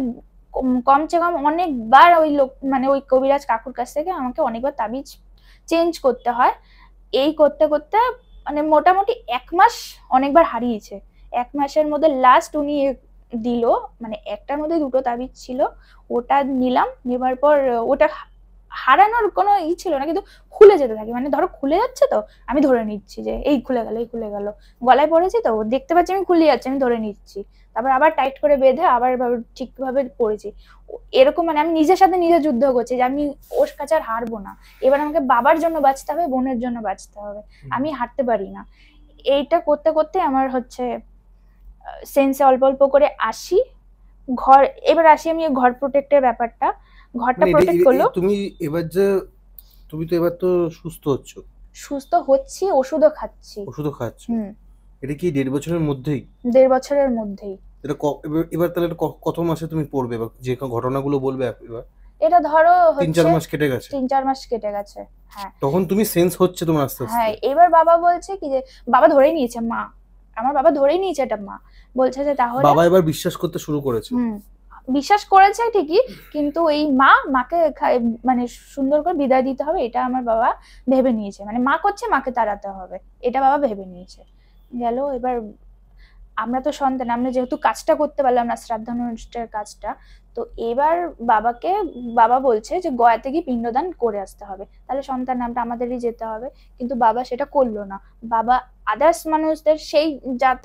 কমসে কম অনেকবার ওই লোক, মানে ওই কবিরাজ কাকুর কাছ থেকে আমাকে অনেকবার তাবিজ চেঞ্জ করতে হয়। এই করতে করতে মানে মোটামুটি 1 মাস অনেকবার হারিয়েছে। 1 মাসের মধ্যে লাস্ট উনি দিল, মানে একটার মধ্যে 2টো তাবিজ ছিল, ওটা নিলাম, নেবার পর ওটা হারানোর কোনো ছিল না, কিন্তু খুলে যেতে থাকে। মানে ধরো খুলে যাচ্ছে, তো আমি ধরে নিচ্ছি যে এই খুলে গেল, এই খুলে গেল, গলায় পড়েছি তো দেখতে পাচ্ছি আমি খুলে যাচ্ছে, আমি ধরে নিচ্ছি, তারপর আবার টাইট করে বেঁধে আবার ঠিকভাবে পড়েছি। এরকম, মানে আমি নিজের সাথে নিজে যুদ্ধ করছি যে আমি ওর কাছে আর হারবো না, এবার আমাকে বাবার জন্য বাঁচতে হবে, বোনের জন্য বাঁচতে হবে, আমি হারতে পারি না। এইটা করতে করতে আমার হচ্ছে সেন্সে অল্প অল্প করে আসি। এবার আসি আমি ঘর প্রোটেক্টের ব্যাপারটা, ঘরটা প্রোটেক্ট করলো। তুমি তো এবার তো সুস্থ হচ্ছি, ওষুধও খাচ্ছি। এটা কি 1.5 বছরের মধ্যেই? 1.5 বছরের মধ্যেই। এটা এবার তাহলে কত মাসে তুমি পড়বে, যে ঘটনাগুলো বলবে এবার? এটা ধরো 3-4 মাস কেটে গেছে। 3-4 মাস কেটে গেছে। হ্যাঁ, তখন তুমি সেন্স হচ্ছে তোমার আস্তে আস্তে। হ্যাঁ, এবার বাবা বলছে কি যে বাবা ধরেই নিয়েছে, মা আমার বাবা ধরেই নিয়েছে, এটা মা বলছে যে তাহলে বাবা এবার বিশ্বাস করতে শুরু করেছে। বিশ্বাস করেছে ঠিকই, কিন্তু এই মাকে মানে সুন্দর করে বিদায় দিতে হবে, এটা আমার বাবা ভেবে নিয়েছে। মানে মা করছে, মাকে তাড়াতে হবে, এটা বাবা ভেবে নিয়েছে। গেল, এবার আমরা তো সন্তান, আমরা যেহেতু কাজটা করতে পারলাম না, শ্রাদ্ধানুষ্ঠানের কাজটা, তো এবার বাবা বলছে যে গয়াতে গিয়ে পিণ্ডদান করে আসতে হবে, তাহলে সন্তান নামটা আমাদেরই যেতে হবে। কিন্তু বাবা সেটা করলো না। বাবা আদার্স মানুষদের, সেই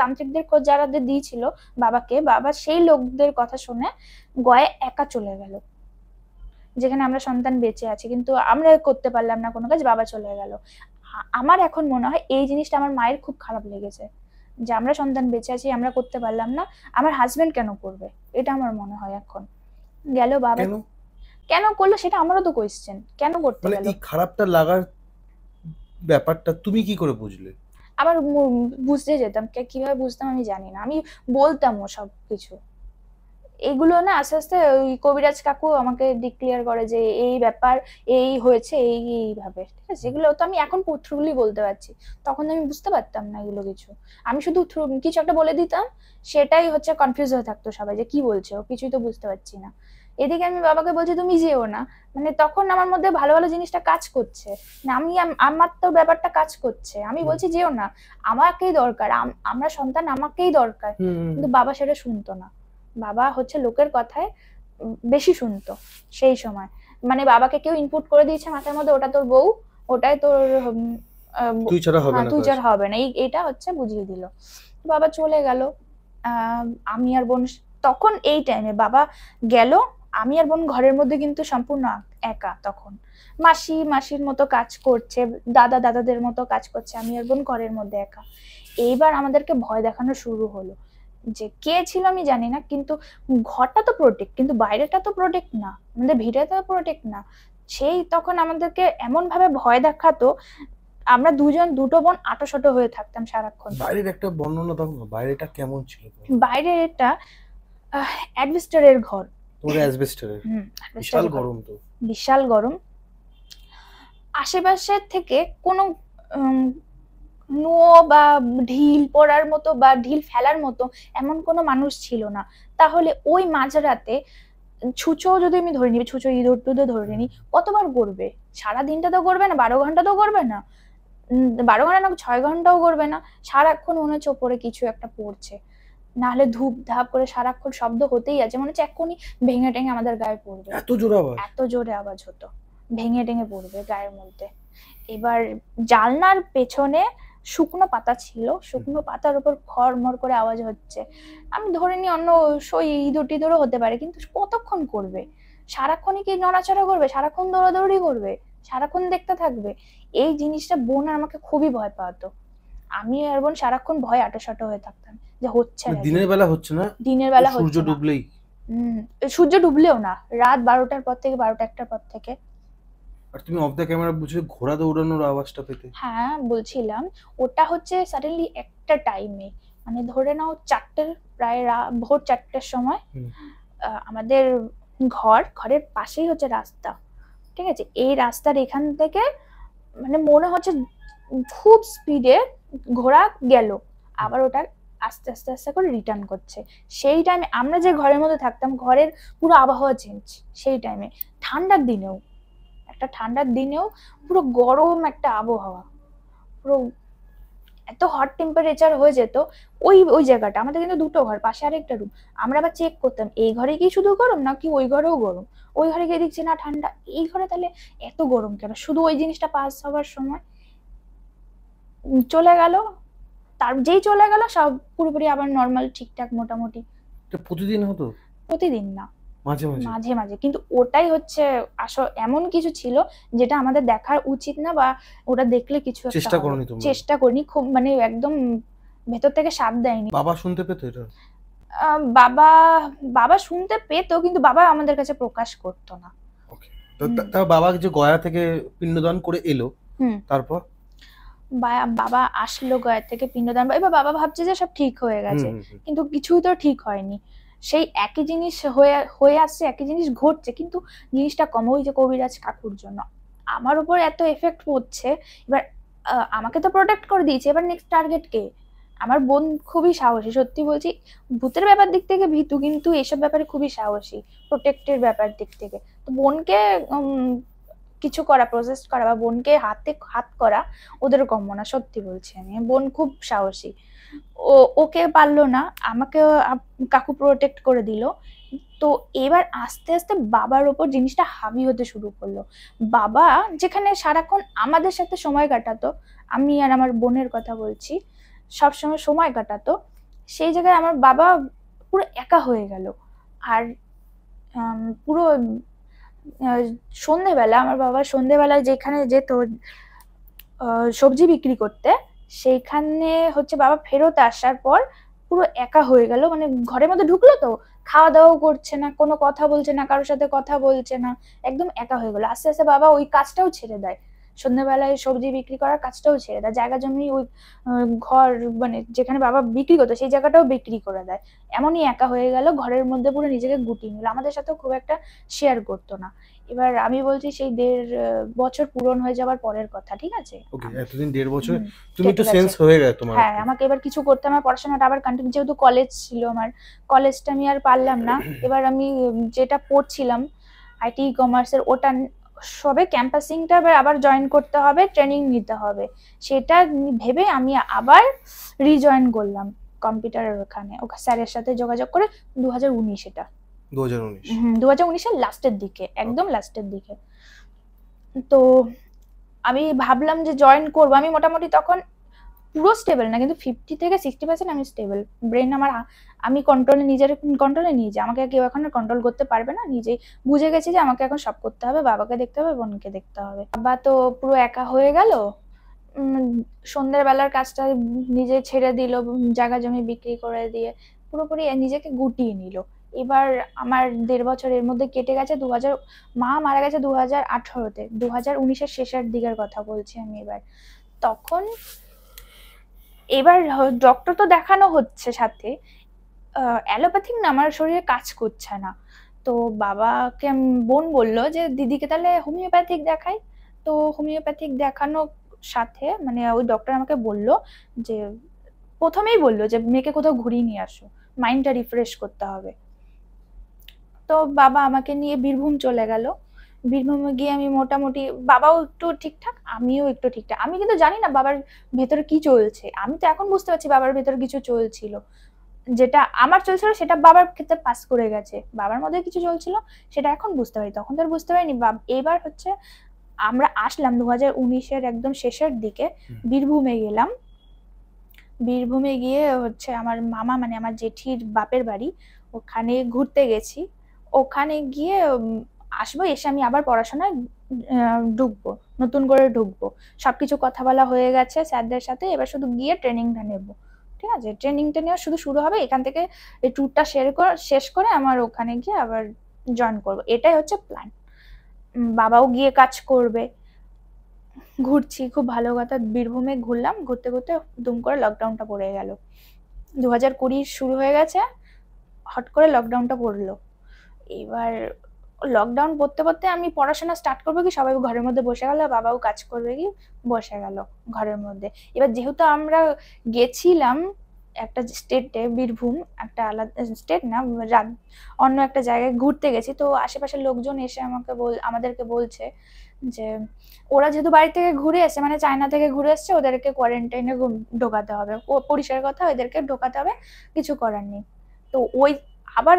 তান্ত্রিকদের যারা দিয়েছিল বাবাকে, বাবা সেই লোকদের কথা শুনে গয়ে একা চলে গেল, যেখানে আমরা সন্তান বেঁচে আছি, কিন্তু আমরা করতে পারলাম না কোনো কাজ, বাবা চলে গেল। আমার এখন মনে হয় এই জিনিসটা আমার মায়ের খুব খারাপ লেগেছে, যে আমরা সন্তান বেঁচে আছি, আমরা করতে পারলাম না, আমার হাজবেন্ড কেন করবে, এটা আমার মনে হয় এখন। গেল বাবা কেন করলো সেটা আমারও তো কোয়েশ্চেন, কেন করতে গেল? এই খারাপটা লাগার ব্যাপারটা তুমি কি করে বুঝলে? আমার বুঝতে যেতাম, কিভাবে বুঝতাম আমি জানি না, আমি বলতামও সবকিছু। এইগুলো না আস্তে আস্তে ওই কবিরাজ কাকু আমাকে ডিক্লেয়ার করে যে এই ব্যাপার, এই হয়েছে, এইভাবে। ঠিক আছে, এগুলো তো আমি এখন থ্রুলি বলতে পারছি, তখন আমি বুঝতে পারতাম না এগুলো কিছু। আমি শুধু কিছু একটা বলে দিতাম, সেটাই হচ্ছে কনফিউজ হয়ে থাকতো সবাই, যে কি বলছে ও, কিছুই তো বুঝতে পারছি না। এদিকে আমি বাবাকে বলছি তুমি যেও না, মানে তখন আমার মধ্যে ভালো ভালো জিনিসটা কাজ করছে না, আমার তো ব্যাপারটা কাজ করছে, আমি বলছি যেও না, আমাকেই দরকার, আমরা সন্তান, আমাকেই দরকার। কিন্তু বাবা সেটা শুনতো না, বাবা হচ্ছে লোকের কথায় বেশি শুনতো সেই সময়। মানে বাবাকে কেউ ইনপুট করে দিয়েছে মাথার মধ্যে, ওটা তোর বউ, ওটাই তোর তুই ছাড়া হবে না তুই কাজ। ছাড়া হবে না, এটা হচ্ছে বুঝিয়ে দিল। বাবা চলে গেল। আমি আর বোন তখন এই টাইমে বাবা গেল, আমি আর বোন ঘরের মধ্যে কিন্তু সম্পূর্ণ একা। তখন মাসির মতো কাজ করছে, দাদাদের মতো কাজ করছে, আমি আর বোন ঘরের মধ্যে একা। এইবার আমাদেরকে ভয় দেখানো শুরু হলো, যে কে ছিল আমি জানি না, কিন্তু ঘরটা তো প্রোটেক্ট, কিন্তু বাইরেটা তো প্রোটেক্ট না, আমাদের ভিড়েটা তো প্রোটেক্ট না। সেই তখন আমাদেরকে এমন ভাবে ভয় দেখাতো, আমরা দুটো বোন আঁটোসাঁটো হয়ে থাকতাম সারাক্ষণ। বাইরের একটা বর্ণনা দাও না, বাইরেটা কেমন ছিল? বাইরে এটা অ্যাডভেস্টারের ঘর। তোমাদের অ্যাসবেস্টারের? বিশাল গরম তো। বিশাল গরম। আশেপাশে থেকে কোনো নুয়ো বা ঢিল পড়ার মতো বা ঢিল ফেলার মতো এমন কোনো মানুষ ছিল না। তাহলে ওই মাঝরাতে ছুঁচো যদি আমি ধরে নিই, ছুঁচো ইঁদুর টুদুর ধরে নিই, কতবার করবে? সারা দিনটা তো করবে না, 12 ঘন্টা তো করবে না, 12 ঘন্টা না 6 ঘন্টাও করবে না। সারাক্ষণ মনে হচ্ছে ওপরে কিছু একটা পড়ছে, নাহলে ধূপ ধাপ করে সারাক্ষণ শব্দ হতেই আছে, মনে হচ্ছে এক্ষুনি ভেঙে টেঙে আমাদের গায়ে পড়বে। এত জোরে আওয়াজ? এত জোরে আওয়াজ হতো, ভেঙে টেঙে পড়বে গায়ের মধ্যে। এবার জানলার পেছনে শুকনো পাতা ছিল, শুকনো পাতার উপর খড়মড় করে আওয়াজ হচ্ছে। আমি ধরে নি অন্য ইঁদুর টিঁদুরও হতে পারে, কিন্তু কতক্ষণ করবে? সারাক্ষণই কি নড়াচড়া করবে? সারাক্ষণ দৌড়াদৌড়ি করবে? সারাক্ষণ দেখতে থাকবে? এই জিনিসটা বোন আর আমাকে খুবই ভয় পাওয়াতো। আমি আর বোন সারাক্ষণ ভয় আঁটোসাঁটো হয়ে থাকতাম যে হচ্ছে না। দিনের বেলা হচ্ছে না? দিনের বেলা সূর্য হচ্ছে না। ডুবলেই? সূর্য ডুবলেও না, রাত 12টার পর থেকে, 12টা-1টার পর থেকে। আর তুমি অফ দ্য ক্যামেরা বুঝে ঘোড়া দৌড়ানোর আওয়াজটা পেতে? হ্যাঁ বলছিলাম, ওটা হচ্ছে সাডেনলি একটা টাইমে, মানে ধরে নাও 4টের প্রায় ভোর 4টের সময় আমাদের ঘরের পাশেই হচ্ছে রাস্তা, ঠিক আছে? এই রাস্তার এখান থেকে মানে মনে হচ্ছে খুব স্পিডে ঘোড়া গেল, আবার ওটা আস্তে আস্তে আস্তে করে রিটার্ন করছে। সেই টাইমে আমরা যে ঘরের মধ্যে থাকতাম, ঘরের পুরো আবহাওয়া চেঞ্জ। সেই টাইমে ঠান্ডার দিনেও পুরো গরম একটা আবহাওয়া, পুরো এত হট টেম্পারেচার হয়ে যেত। ওই জায়গাটা আমাদের কিন্তু দুটো ঘর, পাশে আরেকটা রুম। আমরা আবার চেক করতাম এই ঘরে কি শুধু গরম নাকি ওই ঘরেও গরম। ওই ঘরে গিয়ে দেখছি না ঠান্ডা, এই ঘরে তাহলে এত গরম কেন? শুধু ওই জিনিসটা পাস হওয়ার সময় চলে গেল, যেই চলে গেল সব পুরোপুরি আবার নর্মাল ঠিকঠাক মোটামুটি। এটা প্রতিদিন হতো? প্রতিদিন না, মাঝে মাঝে মাঝে। কিন্তু ওটাই হচ্ছে এমন কিছু ছিল যেটা আমাদের দেখার উচিত না, বা ওটা দেখলে কিছু একটা চেষ্টা করনি তোমরা? চেষ্টা করিনি, খুব মানে একদম ভেতর থেকে সাথ দেয়নি। বাবা শুনতে পেতো এটা? বাবা শুনতে পেতো, কিন্তু বাবা আমাদের কাছে প্রকাশ করতো না। তাও বাবা যে গয়া থেকে পিণ্ডদান করে এলো, তারপর বাবা আসলো গয়া থেকে পিণ্ডদান, এবার বাবা ভাবছে যে সব ঠিক হয়ে গেছে, কিন্তু কিছুই তো ঠিক হয়নি। সেই একই জিনিস হয়ে আসছে, একই জিনিস ঘটছে, কিন্তু জিনিসটা কম। ওই যে কবিরাজ কাকুর জন্য আমার উপর এত এফেক্ট পড়ছে। এবার আমাকে তো প্রোটেক্ট করে দিয়েছে, এবার নেক্সট টার্গেট কে? আমার বোন খুবই সাহসী, সত্যি বলছি। ভূতের ব্যাপার দিক থেকে ভীতু, কিন্তু এসব ব্যাপারে খুবই সাহসী, প্রোটেক্টের ব্যাপার দিক থেকে। তো বোনকে কিছু করা, প্রসেস করা বা বোনকে হাত করা ওদের কম্য না, সত্যি বলছি। আমি বোন খুব সাহসী, ওকে পারলো না, আমাকে কাকু প্রোটেক্ট করে দিল। তো এবার আস্তে আস্তে বাবার ওপর জিনিসটা হাবি হতে শুরু করলো। বাবা যেখানে সারাক্ষণ আমাদের সাথে সময় কাটাতো, আমি আর আমার বোনের কথা বলছি, সবসময় সময় কাটাতো, সেই জায়গায় আমার বাবা পুরো একা হয়ে গেল। আর পুরো সন্ধেবেলা আমার বাবা সন্ধেবেলায় যেখানে যেত সবজি বিক্রি করতে, সেইখানে হচ্ছে বাবা ফেরত আসার পর পুরো একা হয়ে গেল। মানে ঘরের মধ্যে ঢুকলো তো, খাওয়া দাওয়াও করছে না, কোনো কথা বলছে না, কারোর সাথে কথা বলছে না, একদম একা হয়ে গেল। আস্তে আস্তে বাবা ওই কাজটাও ছেড়ে দেয়, সন্ধ্যাবেলায় সবজি বিক্রি করার কাজটাও ছেড়ে দেয়, জায়গা জমি ওই ঘর মানে যেখানে বাবা বিক্রি করতো সেই জায়গাটাও বিক্রি করে দেয়। এমনই একা হয়ে গেল, ঘরের মধ্যে পুরো নিজেকে গুটিয়ে নিল, আমাদের সাথেও খুব একটা শেয়ার করতো না। এবার আমি বলছি সেই 1.5 বছর পূরণ হয়ে যাওয়ার পরের কথা, ঠিক আছে? ওকে, এতদিন 1.5 বছর তুমি তো সেন্স হয়ে গেছে তোমার। হ্যাঁ, আমাকে এবার কিছু করতে, আমার পড়াশোনাটা আবার কন্টিনিউ, যেহেতু কলেজ ছিল আমার, কলেজটা আমি আর পারলাম না। এবার আমি যেটা পড়ছিলাম আইটি কমার্সের, ওটা সবে ক্যাম্পাসিংটা আবার জয়েন করতে হবে, ট্রেনিং নিতে হবে, সেটা ভেবে আমি আবার রিজয়েন করলাম কম্পিউটারের ওখানে স্যারের সাথে যোগাযোগ করে 2019। এটা 2019 এর লাস্টের দিকে, একদম লাস্টের দিকে। তো আমি ভাবলাম যে জয়েন করবো। আমি মোটামুটি তখন পুরো স্টেবল না, কিন্তু 50 থেকে 60% আমি স্টেবল। ব্রেন আমার, আমি নিজের কন্ট্রোলে নিয়ে যাই, আমাকে কেউ এখন কন্ট্রোল করতে পারবে না। নিজেই বুঝে গেছি যে আমাকে এখন সব করতে হবে, বাবাকে দেখতে হবে, বোনকে দেখতে হবে। বাবা তো পুরো একা হয়ে গেল। সন্ধ্যের বেলার কাজটা নিজে ছেড়ে দিল, জায়গা জমি বিক্রি করে দিয়ে পুরোপুরি নিজেকে গুটিয়ে নিল। এবার আমার 1.5 বছর এর মধ্যে কেটে গেছে। মা মারা গেছে 2018-তে, 2019-এর শেষের দিকের কথা বলছি আমি। তখন এবার ডক্টর তো দেখানো হচ্ছে সাথে, অ্যালোপ্যাথিক না, আমার শরীরে কাজ করছে না। তো বাবাকে বোন বললো যে দিদিকে তাহলে হোমিওপ্যাথিক দেখাই। তো হোমিওপ্যাথিক দেখানোর সাথে মানে ওই ডক্টর আমাকে বললো যে, প্রথমেই বললো যে মেয়েকে কোথাও ঘুরিয়ে নিয়ে আসো, মাইন্ডটা রিফ্রেশ করতে হবে। তো বাবা আমাকে নিয়ে বীরভূম চলে গেল। বীরভূমে গিয়ে আমি মোটামুটি, বাবাও একটু ঠিকঠাক, আমিও একটু ঠিকঠাক। আমি কিন্তু জানি না বাবার ভেতরে কি চলছে, আমি তো এখন বুঝতে পারছি বাবার ভেতরে কিছু চলছিল। যেটা আমার চলছিল সেটা বাবার ক্ষেত্রে পাস করে গেছে, বাবার মধ্যে কিছু চলছিল সেটা এখন বুঝতে পারি, তখন তো আর বুঝতে পারিনি। এবার হচ্ছে আমরা আসলাম 2019-এর একদম শেষের দিকে, বীরভূমে গেলাম। বীরভূমে গিয়ে হচ্ছে আমার মামা মানে আমার জেঠির বাপের বাড়ি, ওখানে ঘুরতে গেছি। ওখানে গিয়ে আসবো, এসে আমি আবার পড়াশোনায় ঢুকবো, নতুন করে ঢুকবো। সবকিছু কথা বলা হয়ে গেছে স্যারদের সাথে, এবার শুধু গিয়ে ট্রেনিংটা নেবো। ঠিক আছে, ট্রেনিংটা নেওয়া শুধু শুরু হবে এখান থেকে। এই ট্যুরটা শেষ করে আমার ওখানে গিয়ে আবার জয়েন করবো, এটাই হচ্ছে প্ল্যান। বাবাও গিয়ে কাজ করবে। ঘুরছি, খুব ভালো কথা। বীরভূমে ঘুরলাম, ঘুরতে ঘুরতে দুম করে লকডাউনটা পড়ে গেল। 2020 শুরু হয়ে গেছে, হট করে লকডাউনটা পড়লো। এবার লকডাউন পড়তে পড়তে আমি পড়াশোনা স্টার্ট করবো কি, সবাই ঘরের মধ্যে বসে গেল, বাবাও কাজ করবে কি বসে গেল ঘরের মধ্যে। এবার যেহেতু আমরা গেছিলাম একটা স্টেটে, বীরভূম একটা আলাদা স্টেট না, অন্য একটা জায়গায় ঘুরতে গেছি, তো আশেপাশের লোকজন এসে আমাদেরকে বলছে যে ওরা যেহেতু বাড়ি থেকে ঘুরে এসে, মানে চায়না থেকে ঘুরে এসছে, ওদেরকে কোয়ারেন্টাইনে ঢোকাতে হবে, ও পরিষ্কার কথা, ওদেরকে ঢোকাতে হবে, কিছু করার নেই। তো ওই আবার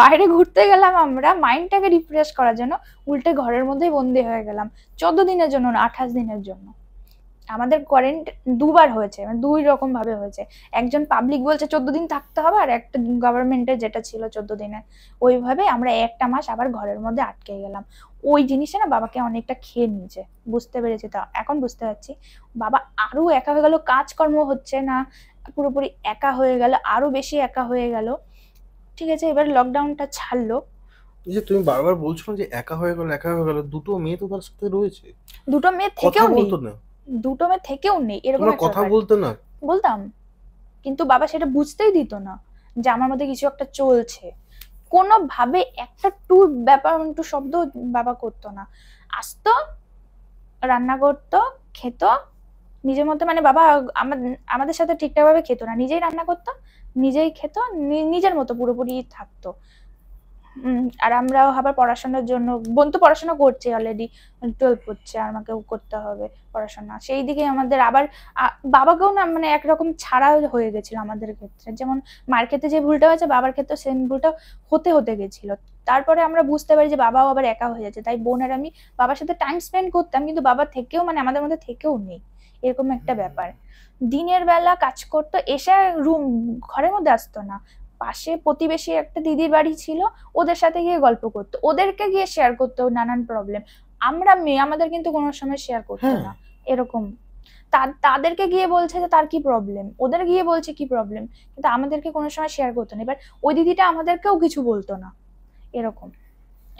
বাইরে ঘুরতে গেলাম আমরা মাইন্ডটাকে রিফ্রেশ করার জন্য, উল্টে ঘরের মধ্যেই বন্দি হয়ে গেলাম 14 দিনের জন্য না, 28 দিনের জন্য। আমাদের কোয়ারেন্টাইন দুবার হয়েছে, মানে 2 রকম ভাবে হয়েছে। একজন পাবলিক বলছে 14 দিন থাকতে হবে, আর একটা গভর্নমেন্টের যেটা ছিল 14 দিনের, ওইভাবে আমরা একটা মাস আবার ঘরের মধ্যে আটকে গেলাম। ওই জিনিসটা না বাবাকে অনেকটা খেয়ে নিয়েছে, বুঝতে পেরেছি। তা এখন বুঝতে পারছি বাবা আরো একা হয়ে গেল, কাজকর্ম হচ্ছে না, পুরোপুরি একা হয়ে গেল, আরো বেশি একা হয়ে গেল। ঠিক আছে, এবার লকডাউনটা ছাড়লো। এই যে তুমি বারবার বলছো না যে একা হয়ে গেল, দুটো মেয়ে তো তার সাথে রয়েছে, দুটো মেয়ে কথা থেকেও নেই, বলতো না? দুটো মেয়ে থেকেও নেই, এরকম তোমরা একটা কথা ব্যাপার। বলতে না? বলতাম, কিন্তু বাবা সেটা বুঝতেই দিত না যে আমার মধ্যে কিছু একটা চলছে। কোনোভাবে একটা টু ব্যাপার টু শব্দ বাবা করতো না। আসতো, রান্না করতো, খেত নিজের মধ্যে, মানে বাবা আমাদের সাথে ঠিকঠাক ভাবে খেত না, নিজেই রান্না করতো, নিজেই খেত, নিজের মতো পুরোপুরি থাকতো। আর আমরাও আবার পড়াশোনার জন্য, বোন তো পড়াশোনা করছে অলরেডি, 12 করছে, আর আমাকেও করতে হবে পড়াশোনা। সেই দিকে আমাদের আবার বাবাকেও না মানে একরকম ছাড়া হয়ে গেছিল আমাদের ক্ষেত্রে, যেমন মার ক্ষেত্রে যে ভুলটা হয়েছে বাবার ক্ষেত্রে সেম ভুলটা হতে গেছিল। তারপরে আমরা বুঝতে পারি যে বাবাও আবার একা হয়ে যাচ্ছে, তাই বোন আর আমি বাবার সাথে টাইম স্পেন্ড করতাম, কিন্তু বাবা থেকেও মানে আমাদের মধ্যে থেকেও নেই, এরকম একটা ব্যাপার। দিনের বেলা কাজ করতো, এসে ঘরের মধ্যে আসতো না। পাশে প্রতিবেশী একটা দিদির বাড়ি ছিল, ওদের সাথে গিয়ে গল্প করতো, ওদেরকে গিয়ে শেয়ার করতো নানান প্রবলেম। আমরা মেয়ে, আমাদের কিন্তু কোনো সময় শেয়ার করতো না এরকম। তাদেরকে গিয়ে বলছে যে তার কি প্রবলেম, ওদের গিয়ে বলছে কি প্রবলেম, কিন্তু আমাদেরকে কোনো সময় শেয়ার করতো না। এবার ওই দিদিটা আমাদেরকেও কিছু বলতো না, এরকম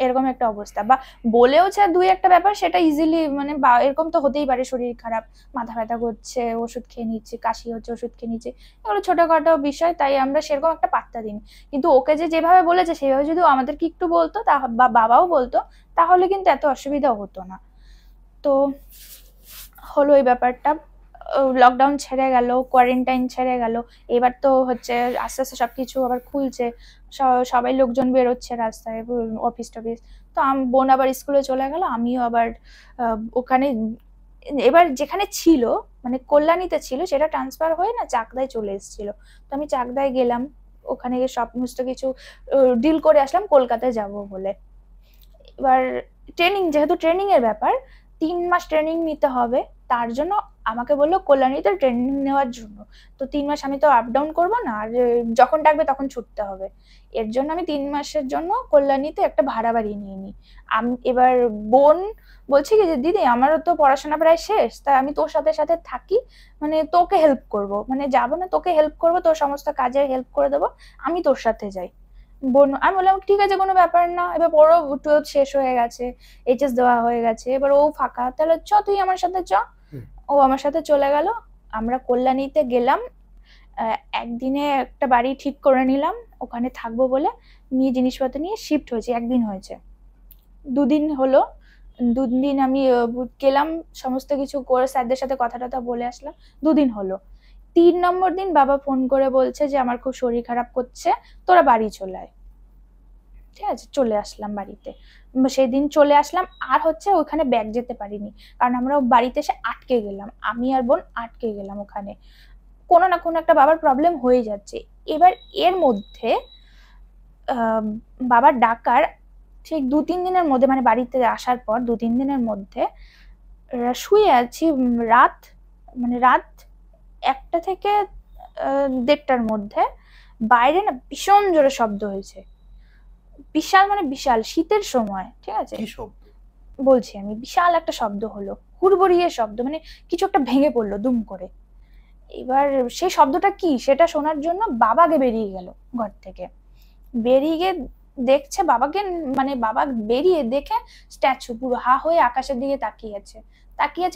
এরকম একটা অবস্থা। বা বলেওছে 2-একটা ব্যাপার, সেটা ইজিলি মানে এরকম তো হতেই পারে, শরীর খারাপ, মাথা ব্যথা করছে, ওষুধ খেয়ে নিচ্ছে, কাশি হচ্ছে, ওষুধ খেয়ে নিচ্ছে, এগুলো ছোটখাটো বিষয়, তাই আমরা সেরকম একটা পাত্তা দিই। কিন্তু ওকে যেভাবে বলেছে সেভাবে যদি আমাদেরকে একটু বলতো, বা বাবাও বলতো, তাহলে কিন্তু এত অসুবিধাও হতো না। তো হলো এই ব্যাপারটা, লকডাউন ছেড়ে গেল, কোয়ারেন্টাইন ছেড়ে গেল। এবার তো হচ্ছে আস্তে আস্তে সবকিছু আবার খুলছে, সবাই লোকজন বেরোচ্ছে রাস্তায়, অফিস টফিস। তো বোন আবার স্কুলে চলে গেল, আমিও আবার ওখানে, এবার যেখানে ছিল মানে কল্যাণীতে ছিল, সেটা ট্রান্সফার হয়ে না চাকদায় চলে এসেছিল। তো আমি চাকদায় গেলাম, ওখানে গিয়ে সমস্ত কিছু ডিল করে আসলাম কলকাতায় যাব বলে। এবার যেহেতু ট্রেনিং এর ব্যাপার, 3 মাস ট্রেনিং নিতে হবে, তার জন্য আমাকে বললো কল্যাণীতে ট্রেনিং নেওয়ার জন্য। তো 3 মাস আমি তো আপ ডাউন করবো না, আর যখন ডাকবে তখন ছুটতে হবে। এর জন্য আমি 3 মাসের জন্য কল্যাণীতে একটা ভাড়া বাড়ি নিয়ে নিই। আমি এবার বোন বলছি কি যে দিদি আমারও তো পড়াশোনা প্রায় শেষ, তাই আমি তোর সাথে সাথে থাকি, মানে তোকে হেল্প করব, মানে যাবো না তোকে হেল্প করবো, তোর সমস্ত কাজে হেল্প করে দেবো, আমি তোর সাথে যাই। বোন আমি বললাম ঠিক আছে কোনো ব্যাপার না, এবার বড় 12 শেষ হয়ে গেছে, এইচএস দেওয়া হয়ে গেছে, এবার ও ফাঁকা, তাহলে চ তুই আমার সাথে চ। ও আমার সাথে চলে গেল, আমরা কল্যাণীতে গেলাম। একদিনে একটা বাড়ি ঠিক করে নিলাম, ওখানে থাকবো বলে নিয়ে জিনিসপত্র নিয়ে শিফট হয়েছে। একদিন হয়েছে, 2 দিন হলো। 2 দিন আমি গেলাম, সমস্ত কিছু করে স্যারদের সাথে কথা টথা বলে আসলাম। 2 দিন হলো, 3 নম্বর দিন বাবা ফোন করে বলছে যে আমার খুব শরীর খারাপ করছে, তোরা বাড়ি চলে আয়। ঠিক আছে, চলে আসলাম বাড়িতে। সেদিন চলে আসলাম, আর হচ্ছে ওখানে ব্যাগ যেতে পারিনি, কারণ আমরা বাড়িতে এসে আটকে গেলাম, আমি আর বোন আটকে গেলাম ওখানে। কোনো না কোনো একটা বাবার প্রবলেম হয়ে যাচ্ছে। এবার এর মধ্যে বাবার ডাকার ঠিক 2-3 দিনের মধ্যে, মানে বাড়িতে আসার পর 2-3 দিনের মধ্যে শুয়ে আছি, রাত 1টা থেকে 1:30টার মধ্যে বাইরে না ভীষণ জোরে শব্দ হয়েছে, বিশাল, মানে বিশাল, শীতের সময়, ঠিক আছে কি শব্দ? বলছি আমি, বিশাল একটা শব্দ হলো, হুড়বড়িয়ে শব্দ, মানে কিছু একটা ভেঙে পড়লো দুম করে। এবার সেই শব্দটা কি সেটা শোনার জন্য বাবাকে বেরিয়ে গেল ঘর থেকে, বেরিয়ে গিয়ে দেখছে বাবাকে, মানে বাবা বেরিয়ে দেখে স্ট্যাচু পুরো হা হয়ে আকাশের দিকে তাকিয়েছে,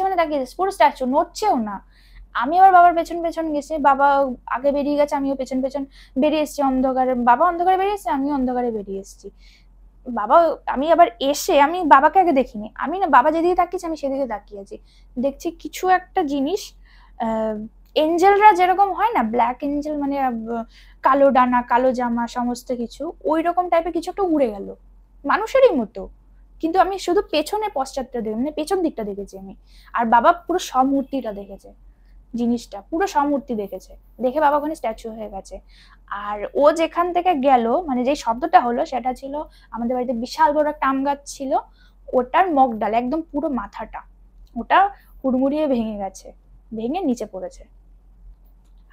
মানে তাকিয়েছে পুরো স্ট্যাচু, নড়ছেও না। আমি আবার বাবার পেছন পেছন গেছি, বাবা আগে বেরিয়ে গেছে, আমিও পেছন পেছন বেরিয়ে এসেছি অন্ধকারে, বাবা অন্ধকারে বেরিয়ে এসেছে, আমিও অন্ধকারে বেরিয়ে এসেছি। বাবা, আমি আবার এসে আমি বাবাকে আগে দেখিনি, আমি না বাবা যেদিকে তাকিয়েছে আমি সেদিকে তাকিয়েছি, দেখছি কিছু একটা জিনিস, এঞ্জেলরা যেরকম হয় না, ব্ল্যাক এঞ্জেল, মানে কালো ডানা কালো জামা সমস্ত কিছু, ওই রকম টাইপের কিছু একটা উড়ে গেল, মানুষেরই মতো, কিন্তু আমি শুধু পেছনে পশ্চাৎটা দেখি, মানে পেছন দিকটা দেখেছি আমি। আর বাবা পুরো সমূর্তিটা দেখেছে, জিনিসটা পুরো সমূর্তি দেখেছে, দেখে বাবা ওখানে স্ট্যাচু হয়ে গেছে। আর ও যেখান থেকে গেল, মানে যে শব্দটা হলো সেটা ছিল আমাদের বাড়িতে বিশাল বড় একটা আম গাছ ছিল, ওটার মগডাল একদম পুরো মাথাটা ওটা হুড়মুড়িয়ে ভেঙে গেছে, ভেঙে নিচে পড়েছে।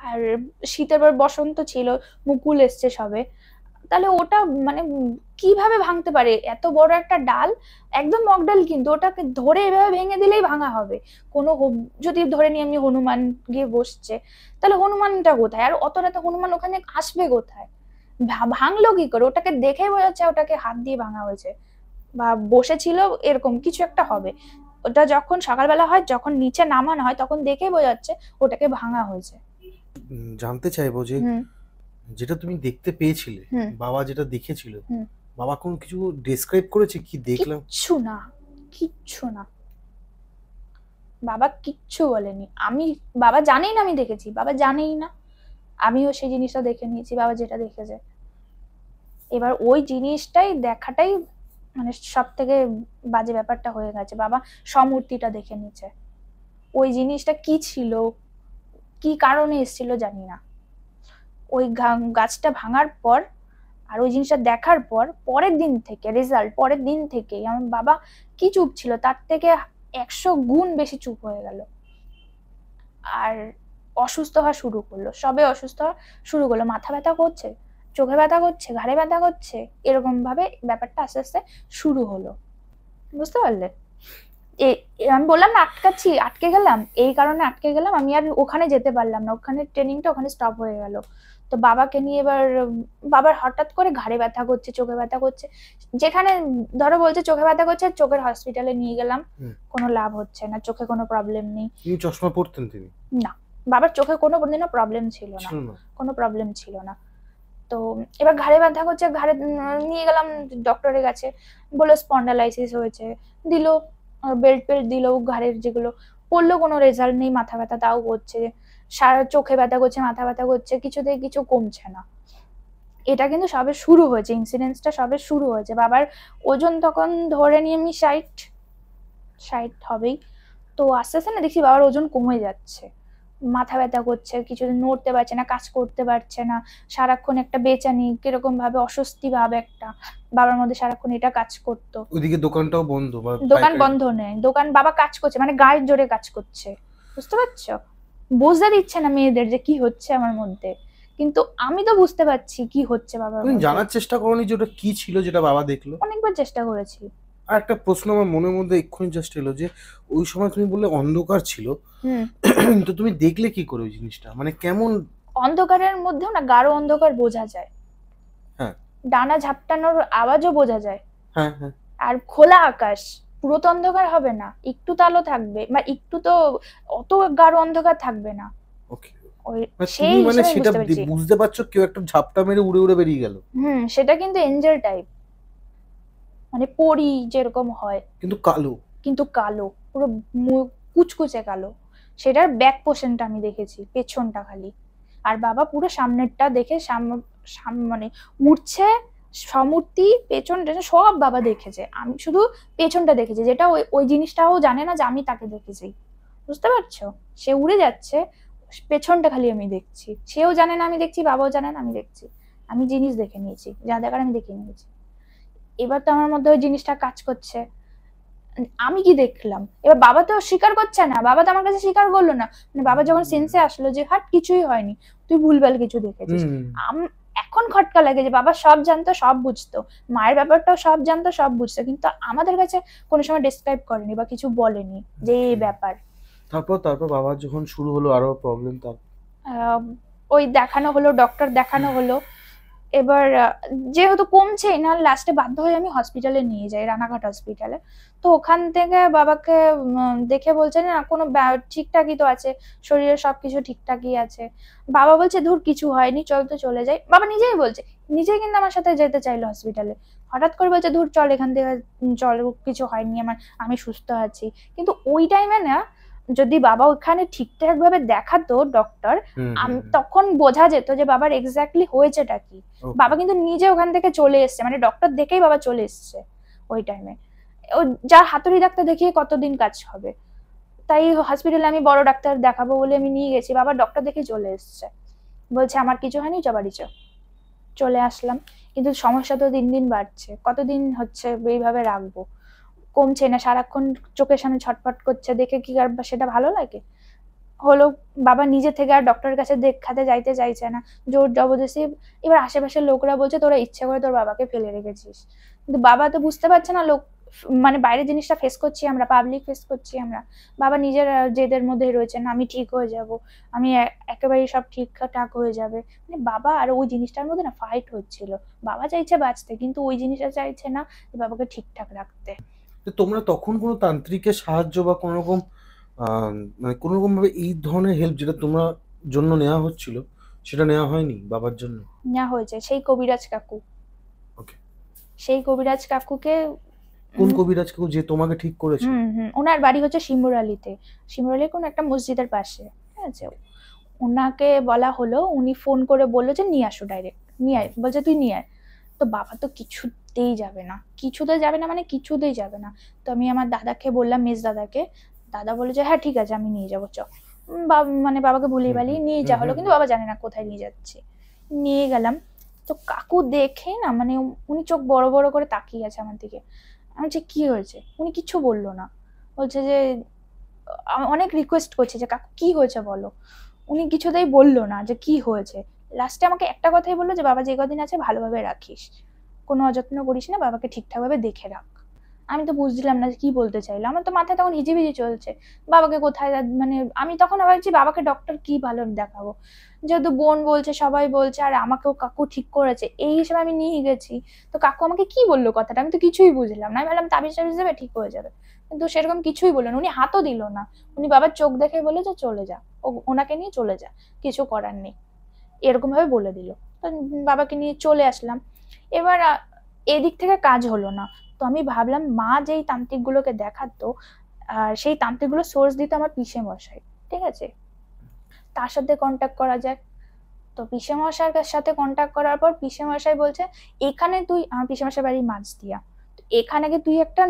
আর শীতের পর বসন্ত ছিল, মুকুল এসছে সবে, তাহলে ওটা মানে কিভাবে ভাঙতে পারে, এত বড় একটা ডাল, একদম মগডাল, কিন্তু ওটাকে ধরে এভাবে ভেঙে দিলেই ভাঙা হবে। কোনো যদি ধরে নিয়ে আমি হনুমান গিয়ে বসছে, তাহলে হনুমানটা কোথায়, আর অত রাতে হনুমান ওখানে আসবে কোথায়, ভাঙলো কি করে, ওটাকে দেখেই বোঝা যাচ্ছে ওটাকে হাত দিয়ে ভাঙা হয়েছে বা বসেছিল, এরকম কিছু একটা হবে। ওটা যখন সকালবেলা হয়, যখন নিচে নামানো হয়, তখন দেখেই বোঝা যাচ্ছে ওটাকে ভাঙা হয়েছে। জানতে চাইবো যে যেটা তুমি দেখতে পেয়েছিলে, বাবা যেটা দেখেছিল, বাবা কোন কিছু ডেসক্রাইব করেছে কি দেখলাম? কিচ্ছু না, বাবা কিচ্ছু বলেনি। বাবা জানেই না আমি দেখেছি, বাবা জানেই না, আমিও সেই জিনিসটা দেখে নিয়েছি বাবা যেটা দেখেছে। এবার ওই জিনিসটাই দেখাটাই মানে সব থেকে বাজে ব্যাপারটা হয়ে গেছে, বাবা সমূর্তিটা দেখে নিয়েছে, ওই জিনিসটা কি ছিল, কি কারণে এসেছিল জানি না। ওই গাছটা ভাঙার পর আর ওই জিনিসটা দেখার পর পরের দিন থেকে পরের দিন থেকেই আমার বাবা কি চুপ ছিল তার থেকে 100 গুণ বেশি চুপ হয়ে গেল, আর অসুস্থ হওয়া শুরু করলো, সবে অসুস্থ হওয়া শুরু করলো, মাথা ব্যথা করছে, চোখে ব্যথা করছে, ঘাড়ে ব্যথা করছে, এরকম ভাবে ব্যাপারটা আস্তে আস্তে শুরু হলো, বুঝতে পারলে? আমি বললাম না আটকে গেলাম, এই কারণে আটকে গেলাম, আমি আর ওখানে যেতে পারলাম না, ওখানে ট্রেনিংটা ওখানে স্টপ হয়ে গেল। তো বাবাকে নিয়ে এবার বাবার হঠাৎ করে ঘাড়ে ব্যথা করছে, চোখে ব্যথা করছে, যেখানে ধরো বলছে চোখে ব্যথা করছে, চোখের হসপিটালে নিয়ে গেলাম, কোনো লাভ হচ্ছে না, চোখে কোনো প্রবলেম নেই। চশমা পরতেন তিনি? না, বাবার চোখে কোনো দিনও প্রবলেম ছিল না, কোনো প্রবলেম ছিল না। তো এবার ঘাড়ে ব্যথা করছে, ঘাড়ে নিয়ে গেলাম ডক্টরের কাছে, বললো স্পন্ডালাইসিস হয়েছে, দিল বেল্ট দিল, ঘাড়ের যেগুলো পড়লো, কোনো রেজাল্ট নেই, মাথা ব্যথা তাও করছে, সারা চোখে ব্যথা করছে, মাথা ব্যথা করছে, কিছুতেই কিছু কমছে না। এটা কিন্তু সবে শুরু হয়েছে, ইনসিডেন্সটা সবে শুরু হয়েছে। বাবার ওজন তখন ধরে নিয়ে আমি 60 হবেই, তো আস্তে আস্তে না দেখছি বাবার ওজন কমে যাচ্ছে, মাথা ব্যথা করছে, কিছুদিন নড়তে পারছে না, কাজ করতে পারছে না, সারাক্ষণ একটা বেচানি কিরকম ভাবে, অস্বস্তি ভাব একটা বাবার মধ্যে সারাক্ষণ এটা কাজ করতো। ওইদিকে দোকানটাও বন্ধ বা দোকান বন্ধ নেই, দোকান বাবা কাজ করছে, মানে গায়ের জোরে কাজ করছে, বুঝতে পারছো? বুঝতে দিচ্ছে না মেয়েদের যে কি হচ্ছে আমার মধ্যে, কিন্তু আমি তো বুঝতে পারছি কি হচ্ছে বাবার তুমি মধ্যে। জানার চেষ্টা করোনি যে ওটা কি ছিল যেটা বাবা দেখলো? অনেকবার চেষ্টা করেছি। আর একটা প্রশ্ন আমার মনের মধ্যে এক্ষুনি জাস্ট এলো যে ওই সময় তুমি বললে অন্ধকার ছিল, তো তুমি দেখলে কি করে ওই জিনিসটা, মানে কেমন? অন্ধকারের মধ্যেও না গাঢ় অন্ধকার বোঝা যায়, হ্যাঁ ডানা ঝাপটানোর আওয়াজও বোঝা যায়। হ্যাঁ হ্যাঁ। আর খোলা আকাশ, পুরো তো অন্ধকার হবে না, একটু তো আলো থাকবে, বা একটু তো, অত গাঢ় অন্ধকার থাকবে না। ওকে, ওই তুমি সেই মানে হিসেবে সেটা বুঝতে পারছি। বুঝতে পারছো কেউ একটা ঝাপটা মেরে উড়ে উড়ে বেরিয়ে গেল? সেটা কিন্তু এঞ্জেল টাইপ, মানে পরি যেরকম হয়, কিন্তু কালো। কিন্তু কালো, পুরো কুচকুচে কালো। সেটার ব্যাক পোর্শনটা আমি দেখেছি, পেছনটা খালি। আর বাবা পুরো সামনেরটা দেখে মানে উঠছে, সমূর্তি পেছন টেছন সব বাবা দেখেছে, আমি শুধু পেছনটা দেখেছি, যেটা ওই ওই জিনিসটাও জানে না যে আমি তাকে দেখেছি, বুঝতে পারছো? সে উড়ে যাচ্ছে, পেছনটা খালি আমি দেখছি, সেও জানে না আমি দেখছি, বাবাও জানে না আমি দেখছি। আমি জিনিস দেখে নিয়েছি, যা দেখার আমি দেখে নিয়েছি। এবার তো আমার মধ্যে ওই জিনিসটা কাজ করছে, আমি কি দেখলাম। এবার বাবা তো স্বীকার করছে না, বাবা তো আমার কাছে স্বীকার করলো না, মানে বাবা যখন সেন্সে আসলো যে হাট কিছুই হয়নি, তুই ভুলভাল কিছু দেখেছিস। এখন খটকা লাগে যে বাবা সব জানতো, সব বুঝতো, মায়ের ব্যাপারটাও সব জানতো, সব বুঝতো, কিন্তু আমাদের কাছে কোনো সময় ডেসক্রাইব করেনি বা কিছু বলেনি যে এই ব্যাপার। তারপর বাবা যখন শুরু হলো আরো প্রবলেম, তার ওই দেখানো হলো, ডক্টর দেখানো হলো। এবার যেহেতু কমছেই না, লাস্টে বাধ্য হয়ে আমি হসপিটালে নিয়ে যাই, রানাঘাট হসপিটালে। তো ওখান থেকে বাবাকে দেখে বলছে না কোনো ঠিকঠাকই তো আছে, শরীরে সবকিছু ঠিকঠাকই আছে। বাবা বলছে ধুর কিছু হয়নি, চল তো চলে যাই, বাবা নিজেই বলছে, নিজেই কিন্তু আমার সাথে যেতে চাইলো হসপিটালে। হঠাৎ করে বলছে ধুর চল এখান থেকে, চল কিছু হয়নি আমার, আমি সুস্থ আছি। কিন্তু ওই টাইমে না, যদি বাবা ওখানে ঠিকঠাক ভাবে দেখাতো ডক্টর, তখন বোঝা যেত যে বাবার এক্স্যাক্টলি হয়েছেটা কি। বাবা কিন্তু নিজে ওখান থেকে চলে এসছে, মানে ডক্টর দেখেই বাবা চলে এসছে ওই টাইমে। ও যার হাতুড়ি ডাক্তার দেখিয়ে কতদিন কাজ হবে, তাই হসপিটালে আমি বড় ডাক্তার দেখাবো বলে আমি নিয়ে গেছি, বাবা ডক্টর দেখে চলে এসছে, বলছে আমার কিছু হয়নি, চ বাড়ি চ। চলে আসলাম, কিন্তু সমস্যা তো দিন দিন বাড়ছে, কতদিন হচ্ছে এইভাবে রাখবো, কমছে না, সারাক্ষণ চোখের সামনে ছটফট করছে, দেখে কি আর সেটা ভালো লাগে? হলো বাবা নিজে থেকে আর ডক্টরের কাছে দেখাতে যাইতে চাইছে না, জোর জবরদস্তি। এবার আশেপাশের লোকরা বলছে তোরা ইচ্ছে করে তোর বাবাকে ফেলে রেখেছিস, কিন্তু বাবা তো বুঝতে পারছে না, লোক মানে বাইরে জিনিসটা ফেস করছি আমরা, পাবলিক ফেস করছি আমরা, বাবা নিজের জেদের মধ্যে রয়েছে না আমি ঠিক হয়ে যাব, আমি একেবারেই সব ঠিকঠাক হয়ে যাবে। মানে বাবা আর ওই জিনিসটার মধ্যে না ফাইট হচ্ছিল, বাবা চাইছে বাঁচতে, কিন্তু ওই জিনিসটা চাইছে না বাবাকে ঠিকঠাক রাখতে। তোমরা তখন কোনো তান্ত্রিকের সাহায্য বা কোনো রকম মানে কোনো রকম ভাবে এই ধরনের হেল্প যেটা তোমার জন্য নেওয়া হচ্ছিল সেটা নেওয়া হয়নি বাবার জন্য? নেওয়া হয়েছে, সেই কবিরাজ কাকু। ওকে, সেই কবিরাজ কাকুকে। কোন কবিরাজ কাকু যে তোমাকে ঠিক করেছে? ওনার বাড়ি হচ্ছে শিমুরালিতে, শিমুরালির কোন একটা মসজিদের পাশে, ঠিক আছে। ওনাকে বলা হলো, উনি ফোন করে বললো যে নিয়ে আসো, ডাইরেক্ট নিয়ে আয়, বলছে তুই নিয়ে আয়। তো বাবা তো কিছুতেই যাবে না, কিছুতেই যাবে না, মানে কিছুতেই যাবে না। তো আমি আমার দাদাকে বললাম, মেজ দাদাকে, দাদা বলে যে হ্যাঁ ঠিক আছে আমি নিয়ে যাবো চ। মানে বাবাকে ভুলিয়ে বালিয়ে নিয়ে যাওয়া হলো, কিন্তু বাবা জানে না কোথায় নিয়ে যাচ্ছি। নিয়ে গেলাম, তো কাকু দেখে না, মানে উনি চোখ বড় বড় করে তাকিয়ে আছে আমার দিকে। আমি যে কি হয়েছে, উনি কিছু বললো না, বলছে যে অনেক রিকোয়েস্ট করছে যে কাকু কি হয়েছে বলো, উনি কিছুতেই বললো না যে কি হয়েছে। লাস্টে আমাকে একটা কথাই বললো যে বাবা যে কদিন আছে ভালোভাবে রাখিস, কোনো অযত্ন করিস না, বাবাকে ঠিকঠাক ভাবে দেখে রাখ। আমি তো বুঝছিলাম না কি বলতে চাইলো, আমার তো মাথায় তখন হিজিবিজি চলছে, বাবাকে কোথায়, মানে আমি তখন ভাবছি বাবাকে ডক্টর কি ভালো দেখাবো, যেহেতু বোন বলছে সবাই বলছে আর আমাকেও কাকু ঠিক করেছে, এই হিসেবে আমি নিয়ে গেছি। তো কাকু আমাকে কি বললো কথাটা আমি তো কিছুই বুঝলাম না, আমি ভাবলাম তাবিজ টাবিজ দেবে ঠিক হয়ে যাবে, কিন্তু সেরকম কিছুই বললো না, উনি হাতও দিল না, উনি বাবার চোখ দেখে বলে যে চলে যা, ওনাকে নিয়ে চলে যা, কিছু করার নেই, এরকম ভাবে বলে দিল। তো বাবাকে নিয়ে চলে আসলাম। এবার এদিক থেকে কাজ হলো না, তো আমি ভাবলাম মা যেই তান্ত্রিকগুলোকে দেখাতো, আর সেই তান্ত্রিকগুলো সোর্স দিত আমার পিসে মশাই, ঠিক আছে, তার সাথে কন্ট্যাক্ট করা যায়। তো পিসে মশাইয়ের সাথে কন্ট্যাক্ট করার পর পিসে মশাই বলছে এখানে তুই, আমার পিসে মশাই বাড়ি মাঝদিয়া, এখানে তুই একটা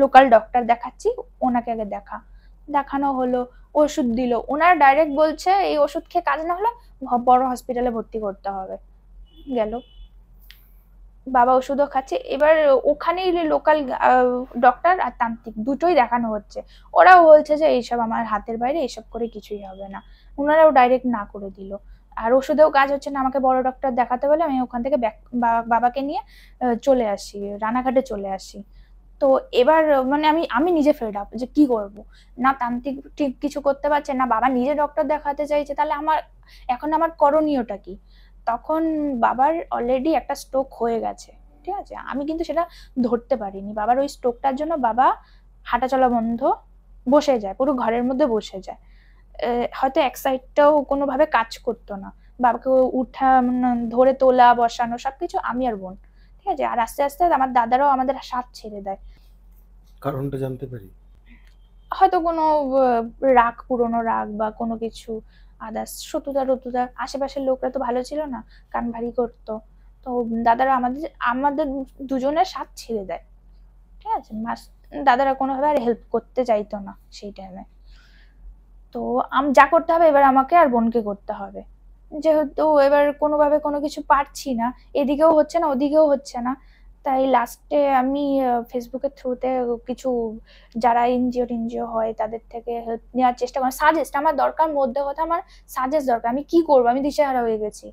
লোকাল ডক্টর দেখাচ্ছি, ওনাকে আগে দেখা। দেখানো হলো, ওষুধ দিল, ওনারা ডাইরেক্ট বলছে এই ওষুধ খেয়ে কাজ না হলে বড় হসপিটালে ভর্তি করতে হবে। গেল, বাবা ওষুধও খাচ্ছে। এবার ওখানেই লোকাল ডক্টর আর তান্ত্রিক দুটোই দেখানো হচ্ছে। ওরাও বলছে যে এইসব আমার হাতের বাইরে, এইসব করে কিছুই হবে না। ওনারাও ডাইরেক্ট না করে দিল। আর ওষুধেও কাজ হচ্ছে না, আমাকে বড় ডক্টর দেখাতে বলে আমি ওখান থেকে বাবাকে নিয়ে চলে আসি, রানাঘাটে চলে আসি। তো এবার মানে আমি আমি নিজে ফেড আপ যে কি করব, না তান্ত্রিক ঠিক কিছু করতে পারছে না, বাবা নিজে ডক্টর দেখাতে চাইছে, তাহলে এখন আমার করণীয়টা কি? তখন বাবার অলরেডি একটা স্ট্রোক হয়ে গেছে, ঠিক আছে? আমি কিন্তু সেটা ধরতে পারিনি। বাবার ওই স্ট্রোকটার জন্য বাবা হাঁটাচলা বন্ধ, বসে যায়, পুরো ঘরের মধ্যে বসে যায়। হয়তো এক সাইডটাও কোনোভাবে কাজ করতো না। বাবাকে উঠা ধরে তোলা বসানো সবকিছু আমি আর বোন, ঠিক আছে? আর আস্তে আস্তে আমার দাদারাও আমাদের সাথ ছেড়ে দেয়। কারণটা জানতে পারি? হয়তো কোনো রাগ, পুরনো রাগ বা কোনো কিছু আদার্স, শত্রুতা টত্রুতা। আশেপাশের লোকরা তো ভালো ছিল না, কান ভারী করতো। তো দাদারা আমাদের আমাদের দুজনের সাথ ছেড়ে দেয়, ঠিক আছে? দাদারা কোনোভাবে আর হেল্প করতে চাইতো না সেই টাইমে। তো যা করতে হবে এবার আমাকে আর বোনকে করতে হবে, যেহেতু এবার কোনোভাবে কোনো কিছু পারছি না, এদিকেও হচ্ছে না ওদিকেও হচ্ছে না। তাই লাস্টে আমি ফেসবুকের থ্রুতে কিছু যারা এনজিও হয় তাদের থেকে হেল্প নেওয়ার চেষ্টা করি। সাজেস্ট আমার দরকার, মধ্যে কথা আমার সাজেস্ট দরকার। আমি কি করবো, আমি দিশেহারা হয়ে গেছি,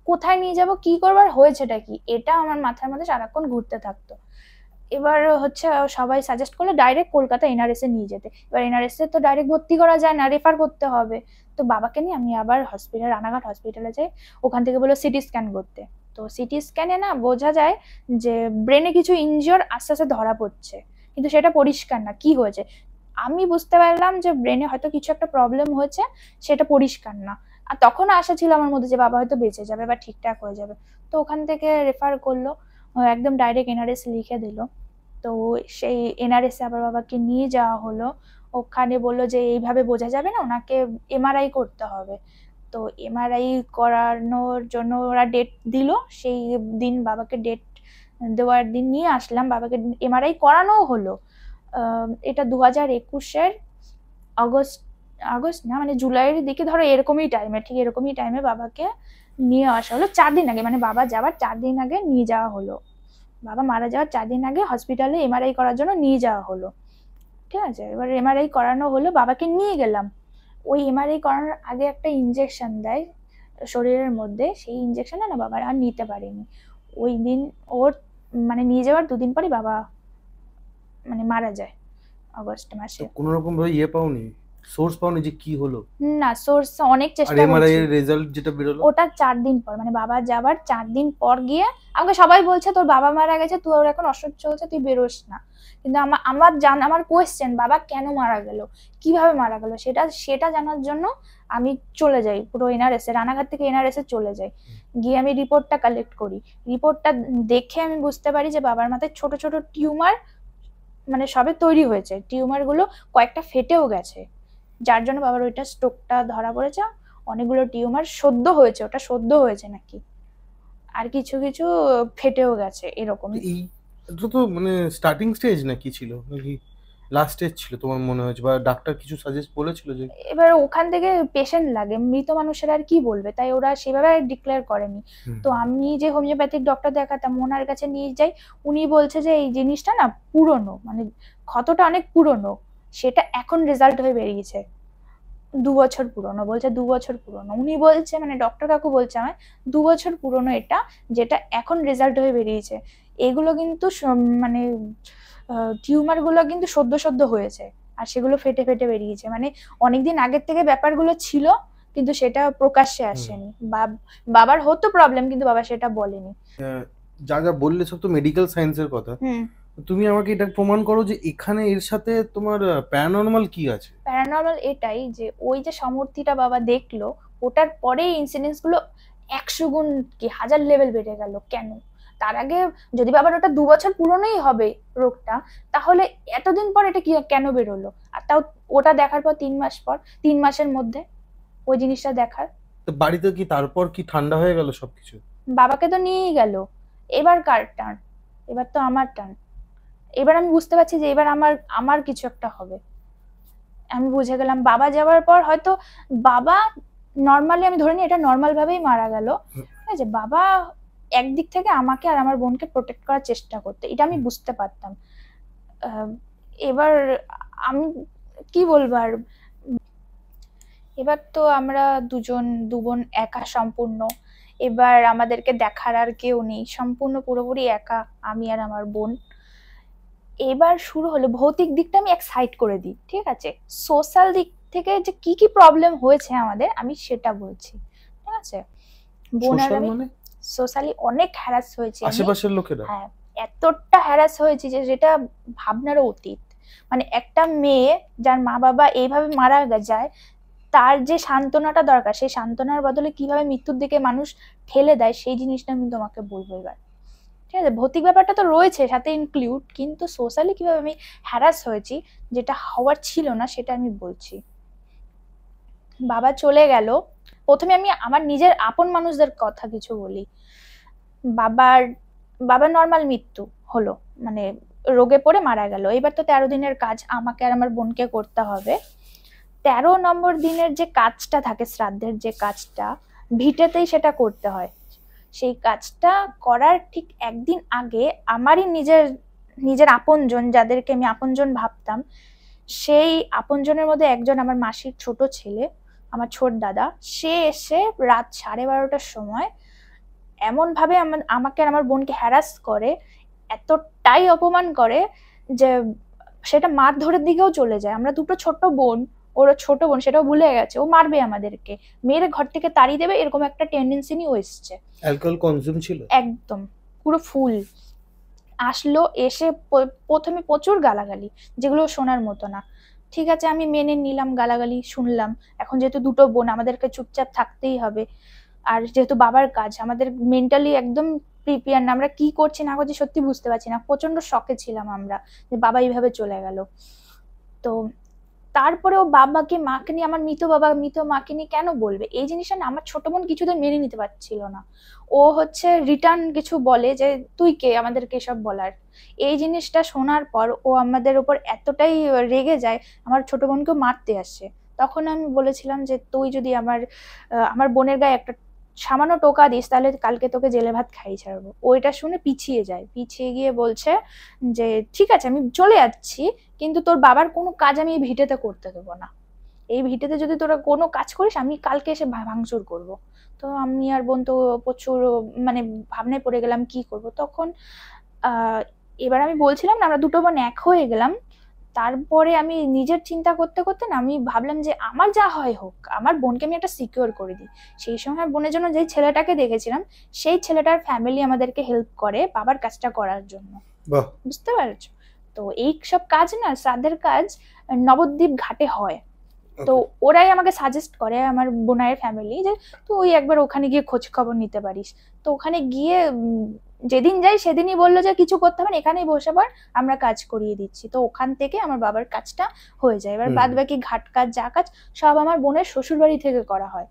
কোথায় নিয়ে যাব, কি করবার, হয়েছেটা কি, এটা আমার মাথার মধ্যে সারাক্ষণ ঘুরতে থাকতো। এবার হচ্ছে সবাই সাজেস্ট করলো ডাইরেক্ট কলকাতা এনআরএস এ নিয়ে যেতে। এবার এনআরএস এ তো ডাইরেক্ট ভর্তি করা যায় না, রেফার করতে হবে। তো বাবাকে নিয়ে আমি আবার হসপিটাল, রানাঘাট হসপিটালে যাই। ওখান থেকে বললো সিটি স্ক্যান করতে। তো সিটি স্ক্যানে না বোঝা যায় যে ব্রেনে কিছু ইনজিওর আস্তে আস্তে ধরা পড়ছে, কিন্তু সেটা পরিষ্কার না কি হয়েছে। আমি বুঝতে পারলাম যে ব্রেনে হয়তো কিছু একটা প্রবলেম হয়েছে, সেটা পরিষ্কার না। আর তখন আশা ছিল আমার মধ্যে যে বাবা হয়তো বেঁচে যাবে বা ঠিকঠাক হয়ে যাবে। তো ওখান থেকে রেফার করলো, একদম ডাইরেক্ট এনআরএস লিখে দিল। তো সেই এনআরএস আবার বাবাকে নিয়ে যাওয়া হলো। ওখানে বললো যে এইভাবে বোঝা যাবে না, ওনাকে এমআরআই করতে হবে। তো এমআরআই করানোর জন্য ওরা ডেট দিল। সেই দিন বাবাকে ডেট দেওয়ার দিন নিয়ে আসলাম, বাবাকে এমআরআই করানোও হলো। এটা 2021-এর আগস্ট, আগস্ট না মানে জুলাইয়ের দিকে, ধরো এরকমই টাইমে, ঠিক এরকমই টাইমে বাবাকে নিয়ে আসা হলো। 4 দিন আগে, মানে বাবা যাওয়ার 4 দিন আগে নিয়ে যাওয়া হলো। বাবা মারা যাওয়ার 4 দিন আগে হসপিটালে এমআরআই করার জন্য নিয়ে যাওয়া হলো, ঠিক আছে? এবার এমআরআই করানো হলো, বাবাকে নিয়ে গেলাম। ওই এমআরআই করানোর আগে একটা ইনজেকশন দেয় শরীরের মধ্যে, সেই ইনজেকশনটা না বাবার আর নিতে পারেনি। ওই দিন ওর মানে নিয়ে যাওয়ার 2 দিন পরে বাবা মানে মারা যায়, আগস্ট মাসে। কোনো রকম ভাবে পাওনি, সোর্স পাওনি যে কি হলো? না, সোর্স অনেক আর চেষ্টা এমআরআই করছি। এর রেজাল্ট যেটা বেরোলো ওটা 4 দিন পর, মানে বাবা যাবার 4 দিন পর গিয়ে আমাকে সবাই বলছে তোর বাবা মারা গেছে, তুই ওর এখন অসহ্য হচ্ছে, তুই বেরোস না। কিন্তু আমার কোয়েশ্চেন, বাবা কেন মারা গেল, কিভাবে মারা গেল, সেটা জানার জন্য আমি চলে যাই পুরো এনআরএস এ, রানাঘাট থেকে এনআরএস এ চলে যাই। গিয়ে আমি রিপোর্টটা কালেক্ট করি। রিপোর্টটা দেখে আমি বুঝতে পারি যে বাবার মাথায় ছোট ছোট টিউমার মানে সবে তৈরি হয়েছে, টিউমার গুলো কয়েকটা ফেটেও গেছে, যার জন্য বাবার ওইটা স্ট্রোকটা ধরা পড়েছে। অনেকগুলো টিউমার সদ্য হয়েছে, ওটা সদ্য হয়েছে নাকি, আর কিছু কিছু ফেটেও গেছে এরকম। এই এটা তো মানে স্টার্টিং স্টেজ নাকি ছিল, নাকি লাস্ট স্টেজ ছিল তোমার মনে হয়েছে, বা ডাক্তার কিছু সাজেস্ট বলেছিল যে? এবার ওখান থেকে পেশেন্ট লাগে, মৃত মানুষের আর কি বলবে, তাই ওরা সেভাবে ডিক্লেয়ার করেনি। তো আমি যে হোমিওপ্যাথিক ডক্টর দেখাতাম ওনার কাছে নিয়ে যাই। উনি বলছে যে এই জিনিসটা না পুরনো, মানে ক্ষতটা অনেক পুরনো, সেটা এখন রেজাল্ট হয়ে বেরিয়েছে। 2 বছর পুরনো, বলছে 2 বছর পুরনো। উনি বলছে মানে ডক্টর কাকু বলছে আমায় 2 বছর পুরনো এটা, যেটা এখন রেজাল্ট হয়ে বেরিয়েছে। এগুলো কিন্তু মানে টিউমার গুলো কিন্তু সদ্য সদ্য হয়েছে, আর সেগুলো ফেটে ফেটে বেরিয়েছে, মানে অনেকদিন আগের থেকে ব্যাপারগুলো ছিল, কিন্তু সেটা প্রকাশ্যে আসেনি। বাবার হতো প্রবলেম, কিন্তু বাবা সেটা বলেনি। যা যা বললে সব তো মেডিকেল সায়েন্সের কথা। তুমি আমাকে এটা প্রমাণ করো যে এখানে এর সাথে তোমার প্যারানর্মাল কি আছে। প্যারানর্মাল এটাই যে ওই যে সমর্থিটা বাবা দেখলো, ওটার পরে ইনসিডেন্স গুলো 100 গুণ কি 1000 লেভেল বেড়ে গেল। কেন? তার আগে যদি বাবার ওটা 2 বছর পুরনোই হবে রোগটা, তাহলে এতদিন পর এটা কি কেন বেরোলো? আর তাও ওটা দেখার পর 3 মাস পর, 3 মাসের মধ্যে ওই জিনিসটা দেখার। তো বাড়িতে কি তারপর কি ঠান্ডা হয়ে গেল সবকিছু? বাবাকে তো নিয়েই গেল, এবার কার টার্ন? এবার তো আমার টার্ন। এবার আমি বুঝতে পারছি যে এবার আমার আমার কিছু একটা হবে। আমি বুঝে গেলাম বাবা যাওয়ার পর হয়তো বাবা নর্মালি, আমি ধরে নিই এটা নর্মাল ভাবেই মারা গেল, ঠিক আছে, বাবা একদিক থেকে আমাকে আর আমার বোনকে প্রোটেক্ট করার চেষ্টা করতে, এটা আমি বুঝতে পারতাম। এবার আমি কি বলবো আর, এবার তো আমরা দু বোন একা সম্পূর্ণ, এবার আমাদেরকে দেখার আর কেউ নেই, সম্পূর্ণ পুরোপুরি একা আমি আর আমার বোন। এবার শুরু হলো ভৌতিক দিকটা আমি এক সাইড করে দিই, ঠিক আছে, সোশ্যাল দিক থেকে যে কি কি প্রবলেম হয়েছে আমাদের আমি সেটা বলছি, ঠিক আছে। বোন আর সোশ্যাল আমি মানে সোশ্যালি অনেক হ্যারাস হয়েছি আমি। আশেপাশের লোকেরা? হ্যাঁ, এতটা হ্যারাস হয়েছি যে যেটা ভাবনারও অতীত। মানে একটা মেয়ে যার মা বাবা এইভাবে মারা যায়, তার যে সান্ত্বনাটা দরকার সেই সান্ত্বনার বদলে কিভাবে মৃত্যুর দিকে মানুষ ঠেলে দেয় সেই জিনিসটা আমি তোমাকে বলবো এবার, ঠিক আছে। ভৌতিক ব্যাপারটা তো রয়েছে সাথে ইনক্লুড, কিন্তু সোশ্যালি কিভাবে আমি হ্যারাস হয়েছি যেটা হওয়ার ছিল না সেটা আমি বলছি। বাবা চলে গেল, প্রথমে আমি আমার নিজের আপন মানুষদের কথা কিছু বলি। বাবার বাবার নর্মাল মৃত্যু হলো, মানে রোগে পড়ে মারা গেল। এবার তো 13 দিনের কাজ আমাকে আর আমার বোনকে করতে হবে। 13 নম্বর দিনের যে কাজটা থাকে, শ্রাদ্ধের যে কাজটা, ভিটেতেই সেটা করতে হয়। সেই কাজটা করার ঠিক একদিন আগে আমারই নিজের আপনজন, যাদেরকে আমি আপনজন ভাবতাম, সেই আপনজনের মধ্যে একজন আমার মাসির ছোট ছেলে, আমার ছোট দাদা, সে এসে রাত 12:30টার সময় এমন ভাবে আমাকে আর আমার বোনকে হ্যারাস করে, এতটাই অপমান করে যে সেটা মারধরের দিকেও চলে যায়। আমরা দুটো ছোট বোন, ওর ছোট বোন সেটাও ভুলে গেছে, ও মারবে আমাদেরকে, মেয়ের ঘর থেকে তাড়িয়ে দেবে, এরকম একটা টেন্ডেন্সি নিয়ে এসছে। অ্যালকোহল কনজিউম ছিল? একদম পুরো ফুল। আসলো, এসে প্রথমে প্রচুর গালাগালি, যেগুলো শোনার মতো না। ঠিক আছে, আমি মেনে নিলাম, গালাগালি শুনলাম। এখন যেহেতু দুটো বোন, আমাদেরকে চুপচাপ থাকতেই হবে। আর যেহেতু বাবার কাজ, আমাদের মেন্টালি একদম প্রিপেয়ার না, আমরা কি করছি না করছি সত্যি বুঝতে পারছি না, প্রচন্ড শকে ছিলাম আমরা যে বাবা এইভাবে চলে গেল। তো তারপরে ও বাবাকে মাকে নিয়ে, আমার মৃত বাবা মৃত মাকে নিয়ে কেন বলবে, এই জিনিসটা না আমার ছোট বোন কিছুদিন মেনে নিতে পারছিল না। ও হচ্ছে রিটার্ন কিছু বলে যে তুই কে আমাদেরকে এসব বলার। এই জিনিসটা শোনার পর ও আমাদের উপর এতটাই রেগে যায়, আমার ছোট বোনকেও মারতে আসে। তখন আমি বলেছিলাম যে তুই যদি আমার বোনের গায়ে একটা সামান্য টোকা দিস তাহলে কালকে তোকে জেলে ভাত খাইয়ে ছাড়বো। ওইটা শুনে পিছিয়ে যায়, পিছিয়ে গিয়ে বলছে যে ঠিক আছে আমি চলে যাচ্ছি, কিন্তু তোর বাবার কোনো কাজ আমি এই ভিটেতে করতে দেবো না। এই ভিটেতে যদি তোরা কোনো কাজ করিস আমি কালকে এসে ভাঙচুর করব। তো আমি আর বোন তো প্রচুর মানে ভাবনায় পড়ে গেলাম কি করব তখন। এবার আমি বলছিলাম না আমরা দুটো বোন এক হয়ে গেলাম। তারপরে আমি নিজের চিন্তা করতে করতে না আমি ভাবলাম যে আমার যা হয় হোক, আমার বোনকে আমি একটা সিকিউর করে দিই। সেই সময় বোনের জন্য যেই ছেলেটাকে দেখেছিলাম সেই ছেলেটার ফ্যামিলি আমাদেরকে হেল্প করে বাবার কাজটা করার জন্য, বুঝতে পারছো। তো এই সব কাজ না, শ্রাদ্ধের কাজ নবদ্বীপ ঘাটে হয়। তো ওরাই আমাকে সাজেস্ট করে, আমার বোনাইয়ের ফ্যামিলি, যে তুই একবার ওখানে গিয়ে খোঁজ খবর নিতে পারিস। তো ওখানে গিয়ে যেদিন যাই সেদিনই বললো যে কিছু করতে হবে না, এখানেই বসে পড়, আমরা কাজ করিয়ে দিচ্ছি। তো ওখান থেকে আমার বাবার কাজটা হয়ে যায়। এবার বাদ বাকি ঘাট কাজ যা কাজ সব আমার বোনের শ্বশুর বাড়ি থেকে করা হয়,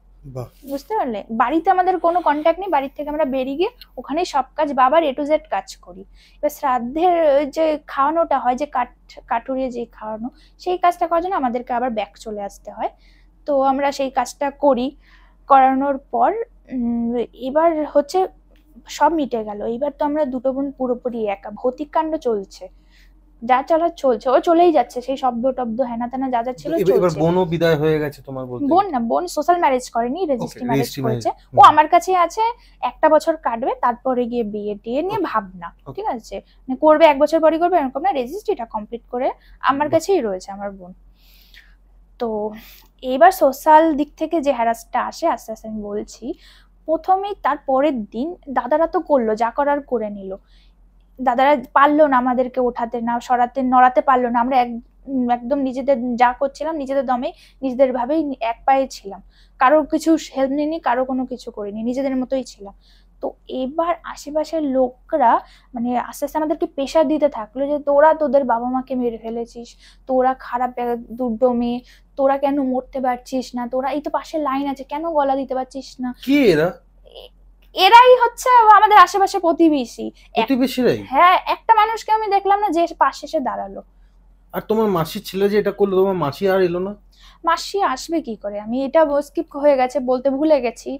বুঝতে পারলে। বাড়িতে আমাদের কোনো কন্ট্যাক্ট নেই, বাড়ির থেকে আমরা বেরিয়ে গিয়ে ওখানেই সব কাজ বাবার A to Z কাজ করি। এবার শ্রাদ্ধের যে খাওয়ানোটা হয়, যে কাঠুরিয়ে যে খাওয়ানো, সেই কাজটা করার জন্য আমাদেরকে আবার ব্যাক চলে আসতে হয়। তো আমরা সেই কাজটা করি, করানোর পর এবার হচ্ছে সব মিটে গেল। এবার তো আমরা দুটো বোন পুরোপুরি একা, ভৌতিক কাণ্ড চলছে, যা চলার চলছে, ও চলেই যাচ্ছে, সেই শব্দ টব্দ হেনা তেনা যা যা ছিল চলছে। এবার বোনও বিদায় হয়ে গেছে তোমার বলতে? বোন না, বোন সোশ্যাল ম্যারেজ করেনি, রেজিস্ট্রি ম্যারেজ করেছে। ও আমার কাছে আছে, একটা বছর কাটবে তারপরে গিয়ে বিয়ে টিয়ে নিয়ে ভাবনা, ঠিক আছে, মানে করবে 1 বছর পরই করবে এরকম না, রেজিস্ট্রিটা কমপ্লিট করে আমার কাছেই রয়েছে আমার বোন। তো এইবার সোশ্যাল দিক থেকে যে হ্যারাসটা আসে আস্তে আস্তে আমি বলছি। প্রথমেই তার পরের দিন দাদারা তো করলো, যা করার করে নিল। দাদারা পারলো না আমাদেরকে ওঠাতে, না সরাতে নড়াতে পারলো না। আমরা একদম নিজেদের যা করছিলাম নিজেদের দমে নিজেদের ভাবেই এক পায়ে ছিলাম, কারোর কিছু হেল্প নিইনি, কারো কোনো কিছু করিনি, নিজেদের মতোই ছিলাম। তো এবার আশেপাশের লোকরা মানে আস্তে আস্তে আমাদেরকে প্রেশার দিতে থাকলো যে তোরা তোদের বাবা মাকে মেরে ফেলেছিস, তোরা খারাপ দুটো মেয়ে, তোরা কেন মরতে পারছিস না, তোরা এই তো পাশের লাইন আছে কেন গলা দিতে পারছিস না। কি এরা? এরাই হচ্ছে আমাদের আশেপাশে প্রতিবেশী। প্রতিবেশীরাই? হ্যাঁ, একটা মানুষকে আমি দেখলাম না যে পাশে এসে দাঁড়ালো। আর তোমার মাসির ছেলে যে এটা করলো, তোমার মাসি আর এলো না? মাসি আসবে কি করে, আমি এটা স্কিপ হয়ে গেছে বলতে ভুলে গেছি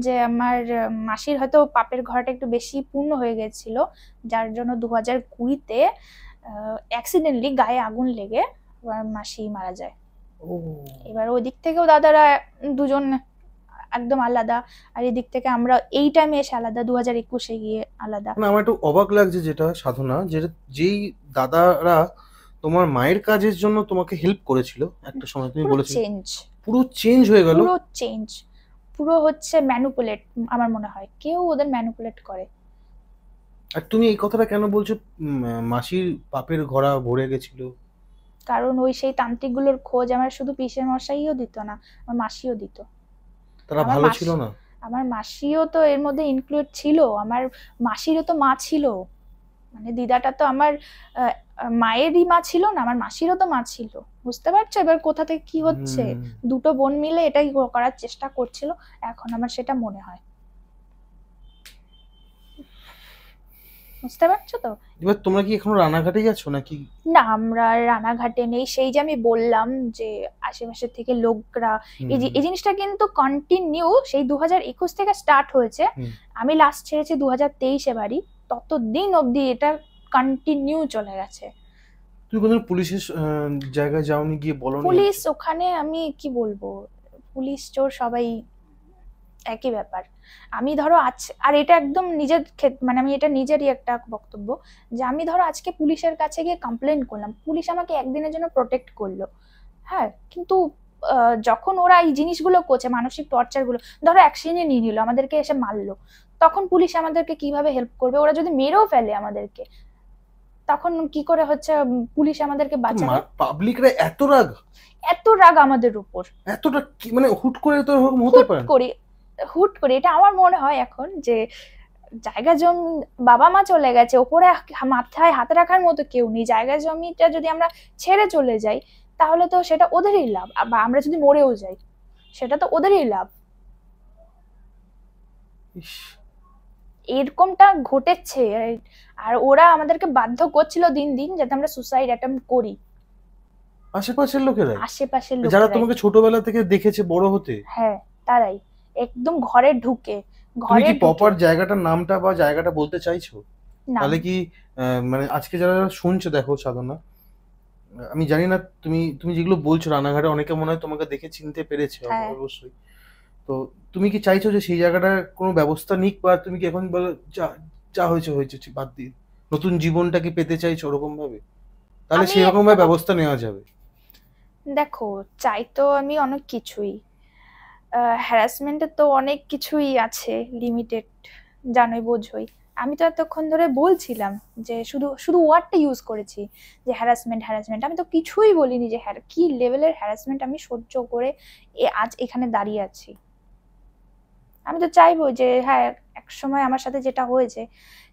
যে আমার মাসির হয়তো পাপের ঘরটা একটু বেশি পূর্ণ হয়ে গেছিল, যার জন্য 2020-তে অ্যাক্সিডেন্টলি গায়ে আগুন লেগে আমার মাসি মারা যায়। ও, এবার ওই দিক থেকেও দাদারা দুজন একদম আলাদা, আর এদিক থেকে আমরা এই টাইমে এসে আলাদা, 2021-এ গিয়ে আলাদা। মানে আমার একটু অবাক লাগছে যেটা সাধনা, যেই দাদারা তোমার মায়ের কাজের জন্য তোমাকে হেল্প করেছিল একটা সময়, তুমি পুরো বলেছিলে চেঞ্জ, পুরো চেঞ্জ হয়ে গেল। পুরো চেঞ্জ, পুরো হচ্ছে ম্যানুপুলেট। আমার মনে হয় কেউ ওদের ম্যানুপুলেট করে। আর তুমি এই কথাটা কেন বলছো, মাসির পাপের ঘোড়া ভরে গেছিল? কারণ ওই সেই তান্ত্রিকগুলোর খোঁজ আমার শুধু পিসের মশাইও দিত না, আমার মাসিও দিত। তারা আমার ভালো মাসি, ছিল না? আমার মাসিও তো এর মধ্যে ইনক্লুড ছিল। আমার মাসিরও তো মা ছিল, মানে দিদাটা তো আমার মায়েরই মা ছিল না, আমার মাসিরও তো মা ছিল। বুঝতে পারছো এবার কোথা থেকে কি হচ্ছে? দুটো বোন মিলে এটাই করার চেষ্টা করছিল, এখন আমার সেটা মনে হয়। বুঝতে পারছো তো? এবার তোমরা কি এখনো রানাঘাটে যাচ্ছ নাকি? না, আমরা রানাঘাটে নেই। সেই যে আমি বললাম যে আশেপাশের থেকে লোকরা, এই জিনিসটা কিন্তু কন্টিনিউ সেই 2021 থেকে স্টার্ট হয়েছে। আমি লাস্ট ছেড়েছি 2023-এ বাড়ি, ততদিন অবধি এটা কন্টিনিউ চলে গেছে। তুমি কোনদিন পুলিশের জায়গায় যাওনি, গিয়ে বলো? পুলিশ ওখানে আমি কি বলবো, পুলিশ চোর সবাই একই ব্যাপার। আমি ধরো আর এটা একদম নিজের মানে আমি এটা নিজেরই একটা বক্তব্য যে আমি ধরো আজকে পুলিশের কাছে গিয়ে কমপ্লেন করলাম, পুলিশ আমাকে একদিনের জন্য প্রোটেক্ট করলো, হ্যাঁ, কিন্তু যখন ওরা এই জিনিসগুলো করছে, মানসিক টর্চার গুলো, ধরো অ্যাকশনে নিয়ে নিল, আমাদেরকে এসে মারলো, তখন পুলিশ আমাদেরকে কিভাবে হেল্প করবে? ওরা যদি মেরেও ফেলে আমাদেরকে, তখন কি করে হচ্ছে পুলিশ আমাদেরকে বাঁচাবে? পাবলিকরা এত রাগ, এত রাগ আমাদের উপর, এতটা কি মানে হুট করে তো এরকম হতে পারে? হুট করে এটা আমার মনে হয় এখন যে জায়গা জমি, বাবা মা চলে গেছে, ওপরে মাথায় হাত রাখার মতো কেউ নেই, জায়গা জমিটা যদি আমরা ছেড়ে চলে যাই তাহলে তো সেটা ওদেরই লাভ, বা আমরা যদি মরেও যাই সেটা তো ওদেরই লাভ। এরকমটা ঘটেছে, আর ওরা আমাদেরকে বাধ্য করছিল দিন দিন যাতে আমরা সুসাইড অ্যাটেম্প্ট করি। আশেপাশের লোকেরা, আশেপাশের যারা লোকেরা, তোমাকে ছোটবেলা থেকে দেখেছে বড় হতে? হ্যাঁ, তারাই একদম ঘরে ঢুকে, তুমি কি প্রপার জায়গাটার নামটা বা জায়গাটা বলতে চাইছো? না, তাহলে কি মানে আজকে যারা শুনছে, দেখো সাধনা, আমি জানি না তুমি তুমি যেগুলো বলছো রানাঘাটে অনেকে মনে হয় তোমাকে দেখে চিনতে পেরেছে, হ্যাঁ, অবশ্যই। তো তুমি কি চাইছো যে সেই জায়গাটার কোনো ব্যবস্থা নিক, বা তুমি কি এখন বলো যা যা হয়েছে হয়েছে, ঠিক বাদ দিয়ে নতুন জীবনটাকে পেতে চাইছো ওরকম ভাবে? তাহলে আমি সেরকম ভাবে ব্যবস্থা নেওয়া যাবে। দেখো, চাই তো আমি অনেক কিছুই, হ্যারাসমেন্টের তো অনেক কিছুই আছে, লিমিটেড, জানোই বোঝোই। আমি তো এতক্ষণ ধরে বলছিলাম যে শুধু শুধু ওয়ার্ডটা ইউজ করেছি যে হ্যারাসমেন্ট হ্যারাসমেন্ট, আমি তো কিছুই বলিনি যে কি লেভেলের হ্যারাসমেন্ট আমি সহ্য করে আজ এখানে দাঁড়িয়ে আছি। আমি তো চাইবো যে হ্যাঁ, এক সময় আমার সাথে যেটা হয়েছে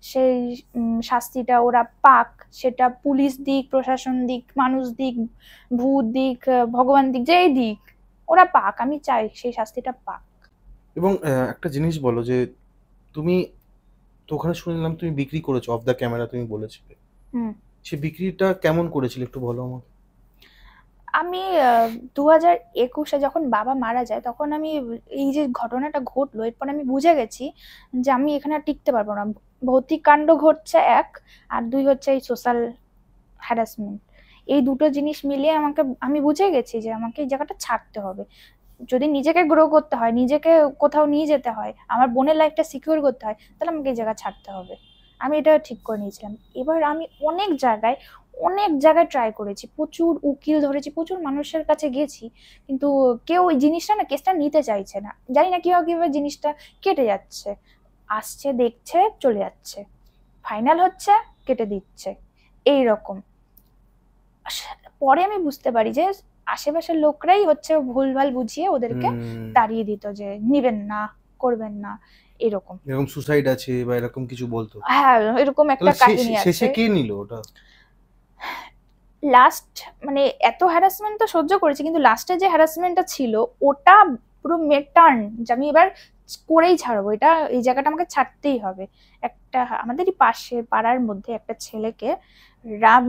সেই শাস্তিটা ওরা পাক, সেটা পুলিশ দিক, প্রশাসন দিক, মানুষ দিক, ভূত দিক, ভগবান দিক, যেই দিক ওরা পাক, আমি চাই সেই শাস্তিটা পাক। এবং একটা জিনিস বলো, যে তুমি তো ওখানে শুনলাম তুমি বিক্রি করেছো অফ দ্য ক্যামেরা, তুমি বলেছিলে সে বিক্রিটা কেমন করেছিলে একটু বলো আমাকে। আমি 2021-এ যখন বাবা মারা যায় তখন আমি, এই যে ঘটনাটা ঘটলো এরপর আমি বুঝে গেছি যে আমি এখানে আর টিকতে পারবো না। ভৌতিক কাণ্ড ঘটছে এক, আর দুই হচ্ছে এই সোশ্যাল হ্যারাসমেন্ট, এই দুটো জিনিস মিলিয়ে আমি বুঝে গেছি যে আমাকে এই জায়গাটা ছাড়তে হবে। যদি নিজেকে গ্রো করতে হয়, নিজেকে কোথাও নিয়ে যেতে হয়, আমার বোনের লাইফটা সিকিউর করতে হয়, তাহলে আমাকে এই জায়গা ছাড়তে হবে। আমি এটা ঠিক করে নিয়েছিলাম। এবার আমি অনেক জায়গায় ট্রাই করেছি, প্রচুর উকিল ধরেছি, প্রচুর মানুষের কাছে গেছি, কিন্তু কেউ ওই জিনিসটা না, কেসটা নিতে চাইছে না। জানি না কিভাবে জিনিসটা কেটে যাচ্ছে, আসছে, দেখছে, চলে যাচ্ছে, ফাইনাল হচ্ছে, কেটে দিচ্ছে, এই রকম। পরে আমি বুঝতে পারি যে আশেপাশের লোকরাই হচ্ছে ভুলভাল বুঝিয়ে ওদেরকে তাড়িয়ে দিত যে নিবেন না, করবেন না, এরকম সুসাইড আছে বা এরকম কিছু বলতো। হ্যাঁ, এরকম একটা কাহিনী আছে। শেষে কে নিল ওটা? লাস্ট মানে এত হ্যারাসমেন্ট তো সহ্য করেছি, কিন্তু লাস্টে যে হ্যারাসমেন্টটা ছিল ওটা পুরো মেটার্ন, যে আমি এবার করেই ছাড়বো, এটা এই জায়গাটা আমাকে ছাড়তেই হবে। একটা আমাদেরই পাশে পাড়ার মধ্যে একটা ছেলেকে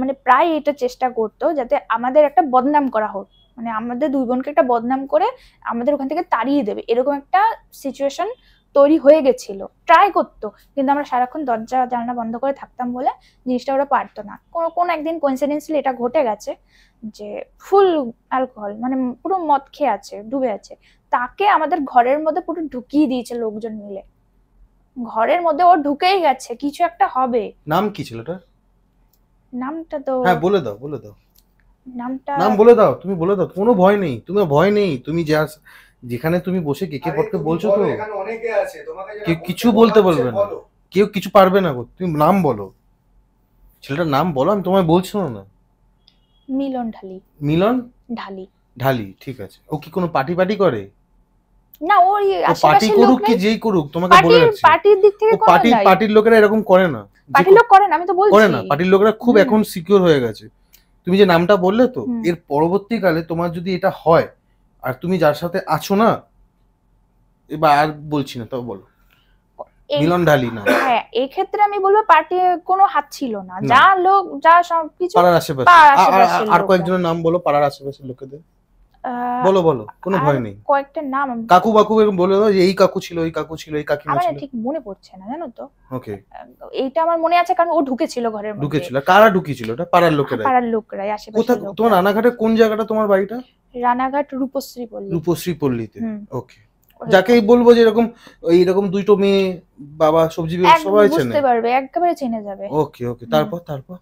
মানে প্রায় এটা চেষ্টা করতো যাতে আমাদের একটা বদনাম করা হোক, মানে আমাদের দুই বোনকে একটা বদনাম করে আমাদের ওখান থেকে তাড়িয়ে দেবে, এরকম একটা সিচুয়েশন তৈরি হয়ে গেছিল। ট্রাই করতো, কিন্তু আমরা সারাক্ষণ দরজা জানলা বন্ধ করে থাকতাম বলে জিনিসটা ওরা পারতো না। কোন একদিন কোইন্সিডেন্সলি এটা ঘটে গেছে যে ফুল অ্যালকোহল, মানে পুরো মদ খেয়ে আছে, ডুবে আছে, তাকে আমাদের ঘরের মধ্যে পুরো ঢুকিয়ে দিয়েছে লোকজন মিলে। ঘরের মধ্যে ও ঢুকেই গেছে, কিছু একটা হবে। নাম কি ছিল ওটা? নামটা তো হ্যাঁ বলে দাও, বলে দাও, নামটা নাম বলে দাও, তুমি বলে দাও, কোনো ভয় নেই, তুমি ভয় নেই, তুমি যা যেখানে তুমি বসে কেকে পটকে বলছো তো, এখানে অনেকে আছে, তোমাকে যারা কেউ কিছু বলতে বলতে বলাচ্ছে, পারবে না, বলো। কেউ কিছু পারবে না গো, তুমি নাম বলো, ছেলেটার নাম বলো, আমি তোমায় বলছো না। মিলন ঢালি। মিলন ঢালি। ঢালি, ঠিক আছে। ও কি কোনো পার্টি পার্টি করে? না, ওর পার্টি আশেপাশের করুক কি লোকরাই যেই করুক, তোমাকে বলে রাখছি, পার্টির দিক থেকে ও কোনো পার্টি নাই। পার্টির লোকেরা এরকম করে না, পার্টির লোক করে না, আমি তো বলছি করে না, পার্টির লোকেরা খুব এখন সিকিউর হয়ে গেছে। তুমি যে নামটা বললে তো, হুম। এর পরবর্তীকালে তোমার যদি এটা হয় আর তুমি যার সাথে আছো না, এবার আর বলছি না, তাও বলো। মিলন ঢালি না? হ্যাঁ, এই ক্ষেত্রে আমি বলবো পার্টি কোনো হাত ছিল না, না। যা লোক যা সবকিছু পাড়ার আশেপাশে পাড়ার আশেপাশের আর লোকরা। কয়েকজনের নাম বলো পাড়ার আশেপাশের লোকেদের, বলো বলো, কোনো ভয় নেই। কয়েকটা নাম কাকু বাকু এরকম বলে দাও যে এই কাকু ছিল, ওই কাকু ছিল, এই কাকিমা আমার ছিল। ঠিক মনে পড়ছে না, জানো তো। ওকে, এইটা আমার মনে আছে কারণ ও ঢুকেছিল ঘরের মধ্যে। ঢুকেছিল, কারা ঢুকিয়েছিল? ওটা পাড়ার লোকেরা? পাড়ার লোকরাই, কোথা? আশেপাশের লোক। তোমার রানাঘাটে কোন জায়গাটা তোমার বাড়িটা? রানাঘাট রূপশ্রী পল্লী। রূপশ্রী পল্লীতে। হুম। ওকে, যাকেই বলবো যে এরকম এইরকম দুইটো মেয়ে, বাবা সবজি সবাই চেনে, বুঝতে পারবে, একেবারে চিনে যাবে। ওকে ওকে, তারপর তারপর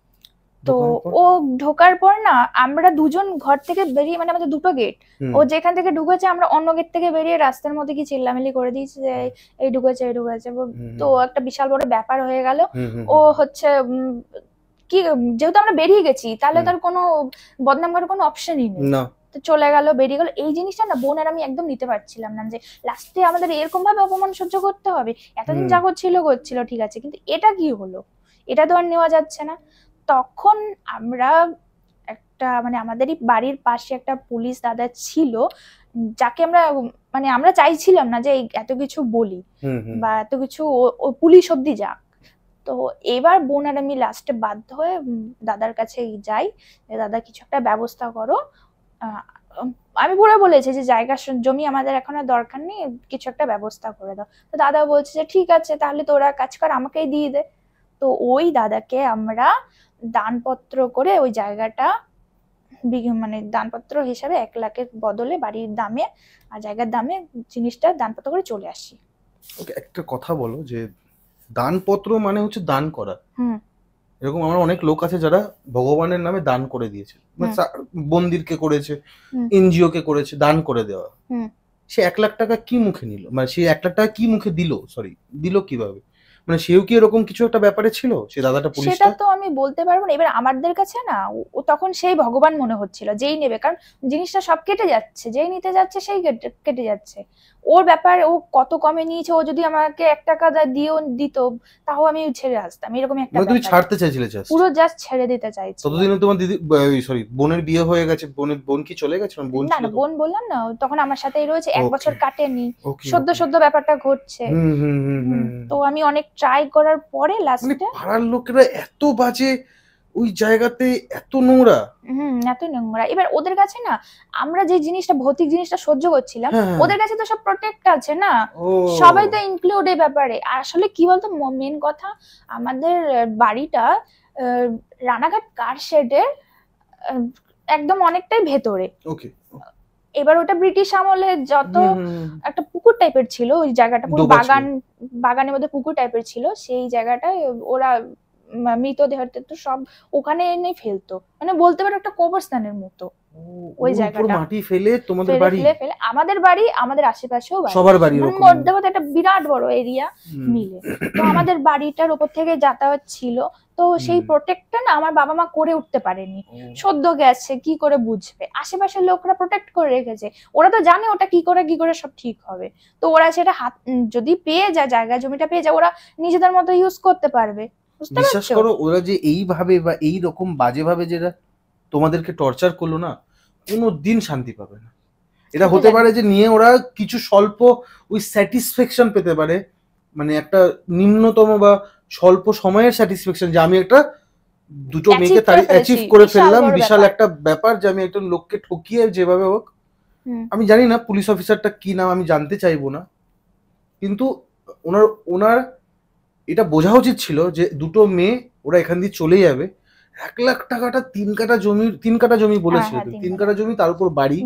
তো ও ঢোকার পর না, আমরা দুজন ঘর থেকে বেরিয়ে, মানে আমাদের দুটো গেট, ও যেখান থেকে ঢুকেছে আমরা অন্য গেট থেকে বেরিয়ে রাস্তার মধ্যে কি চিল্লামিল্লি করে দিয়েছি যে এই ঢুকেছে এই ঢুকেছে। তো একটা বিশাল বড় ব্যাপার হয়ে গেল। ও হচ্ছে কি, যেহেতু আমরা বেরিয়ে গেছি তাহলে তার কোনো বদনাম করার কোনো অপশনই নেই, তো চলে গেল, বেরিয়ে গেল। এই জিনিসটা না বোন আর আমি একদম নিতে পারছিলাম না যে লাস্টে আমাদের এরকম ভাবে অপমান সহ্য করতে হবে। এতদিন যা করছিল ঠিক আছে, কিন্তু এটা কি হলো, এটা তো আর নেওয়া যাচ্ছে না। তখন আমরা একটা, মানে আমাদেরই বাড়ির পাশে একটা পুলিশ দাদা ছিল, যাকে আমরা, মানে আমরা চাইছিলাম না যে এত কিছু বলি বা এত কিছু ও পুলিশ অব্দি যাক। তো এবার বোন আর আমি লাস্টে বাধ্য হয়ে দাদার কাছে যাই, দাদা কিছু একটা ব্যবস্থা করো। আমি পুরো বলেছি যে জায়গা জমি আমাদের এখন আর দরকার নেই, কিছু একটা ব্যবস্থা করে দাও। তো দাদা বলছে যে ঠিক আছে তাহলে তোরা কাজ কর, আমাকেই দিয়ে দে। তো ওই দাদাকে আমরা দানপত্র করে ওই জায়গাটা, মানে দানপত্র হিসাবে 1 লাখের বদলে বাড়ির দামে আর জায়গার দামে জিনিসটা দানপত্র করে চলে আসি। ওকে, একটা কথা বলো যে দানপত্র মানে হচ্ছে দান করা। এরকম আমার অনেক লোক আছে যারা ভগবানের নামে দান করে দিয়েছে, মন্দিরকে করেছে, এনজিও কে করেছে, দান করে দেওয়া। সে 1 লাখ টাকা কি মুখে নিল, মানে সে 1 লাখ টাকা কি মুখে দিল, দিল কিভাবে, মানে সেও কি এরকম কিছু একটা ব্যাপারে ছিল সে দাদাটা পুলিশটা? সেটা তো আমি বলতে পারবো না। এবার আমাদের কাছে না ও তখন সেই ভগবান মনে হচ্ছিল, যেই নেবে, কারণ জিনিসটা সব কেটে যাচ্ছে, যেই নিতে যাচ্ছে সেই কেটে যাচ্ছে। ওর ব্যাপার, ও কত কমে নিয়েছে, ও যদি আমাকে 1 টাকা দিয়েও দিত তাও আমি ছেড়ে আসতাম, এরকম একটা ব্যাপার। তুমি ছাড়তে চাইছিলে? পুরো জাস্ট ছেড়ে দিতে চাইছি। ততদিনে তোমার দিদি, বোনের বিয়ে হয়ে গেছে? বোন কি চলে গেছে? না না, বোন বললাম না তখন আমার সাথেই রয়েছে, 1 বছর কাটেনি, সদ্য ব্যাপারটা ঘটছে। তো আমি অনেক ট্রাই করার পরে লাস্টে, পাড়ার লোকেরা এত বাজে, ওই জায়গাতে এত নোংরা, এত নোংরা। এবার ওদের কাছে না আমরা যে জিনিসটা, ভৌতিক জিনিসটা সহ্য করছিলাম, ওদের কাছে তো সব প্রোটেক্ট আছে না, সবাই তো ইনক্লুড এই ব্যাপারে। আসলে কি বলতো, মেন কথা, আমাদের বাড়িটা রানাঘাট কার শেডের একদম অনেকটাই ভেতরে। এবার ওটা ব্রিটিশ আমলে যত একটা পুকুর টাইপের ছিল, ওই জায়গাটা পুরো বাগানের মধ্যে পুকুর টাইপের ছিল, সেই জায়গাটায় ওরা মৃতদেহ তো সব ওখানে এনে ফেলতো, মানে বলতে পারো একটা কবরস্থানের মতো। ওই জায়গাটা মাটি ফেলে তোমাদের বাড়ি, ফেলে আমাদের বাড়ি, আমাদের আশেপাশেও সবার বাড়ি, মধ্যে একটা বিরাট বড় এরিয়া মিলে। তো আমাদের বাড়িটার উপর থেকে যাতায়াত ছিল, তো সেই প্রোটেক্টটা না আমার বাবা মা করে উঠতে পারেনি, সদ্য গেছে, কি করে বুঝবে, আশেপাশের লোকরা প্রোটেক্ট করে রেখেছে, ওরা তো জানে ওটা কি করে সব ঠিক হবে। তো ওরা সেটা হাত যদি পেয়ে যায়, জায়গা জমিটা পেয়ে যায়, ওরা নিজেদের মতো ইউজ করতে পারবে। বিশ্বাস করো, ওরা যে এইভাবে বা এই রকম বাজে ভাবে যেটা তোমাদেরকে টর্চার করলো না, কোনোদিন শান্তি পাবে না। এটা হতে পারে যে নিয়ে ওরা কিছু স্বল্প ওই স্যাটিসফ্যাকশন পেতে পারে, মানে একটা নিম্নতম বা স্বল্প সময়ের স্যাটিসফ্যাকশন, যে আমি একটা দুটো মেয়েকে অ্যাচিভ করে ফেললাম, বিশাল একটা ব্যাপার, যে আমি একটা লোককে ঠকিয়ে যেভাবে হোক। আমি জানি না পুলিশ অফিসারটা কি নাম, আমি জানতে চাইবো না, কিন্তু ওনার ওনার এটা বোঝা উচিত ছিল যে দুটো মেয়ে ওরা এখান দিয়ে চলে যাবে, 1 লাখ টাকাটা 3 কাঠা জমি বলেছিল, 3 কাঠা জমি, তার উপর বাড়ি।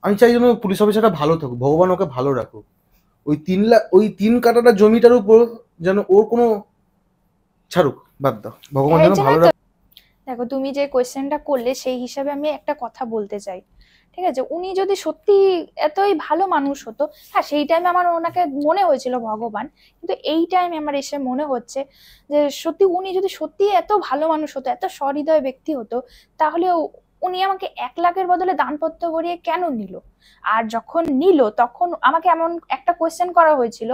আমি চাই যেন পুলিশ অফিসারটা ভালো থাকুক, ভগবান ওকে ভালো রাখুক। ওই 3 কাঠাটা জমিটার উপর যেন ওর কোনো ছাড়ুক, বাদ দাও, ভগবান যেন ভালো রাখুক। দেখো, তুমি যে কোয়েশ্চেনটা করলে সেই হিসাবে আমি একটা কথা বলতে চাই, ঠিক আছে? উনি যদি সত্যি এতই ভালো মানুষ হতো, হ্যাঁ সেই টাইমে আমার ওনাকে মনে হয়েছিল ভগবান, কিন্তু এই টাইমে আমার এসে মনে হচ্ছে যে সত্যি উনি যদি সত্যি এত ভালো মানুষ হতো, এত সহৃদয় ব্যক্তি হতো, তাহলে উনি আমাকে 1 লাখের বদলে দানপত্র করিয়ে কেন নিল? আর যখন নিল তখন আমাকে এমন একটা কোয়েশ্চেন করা হয়েছিল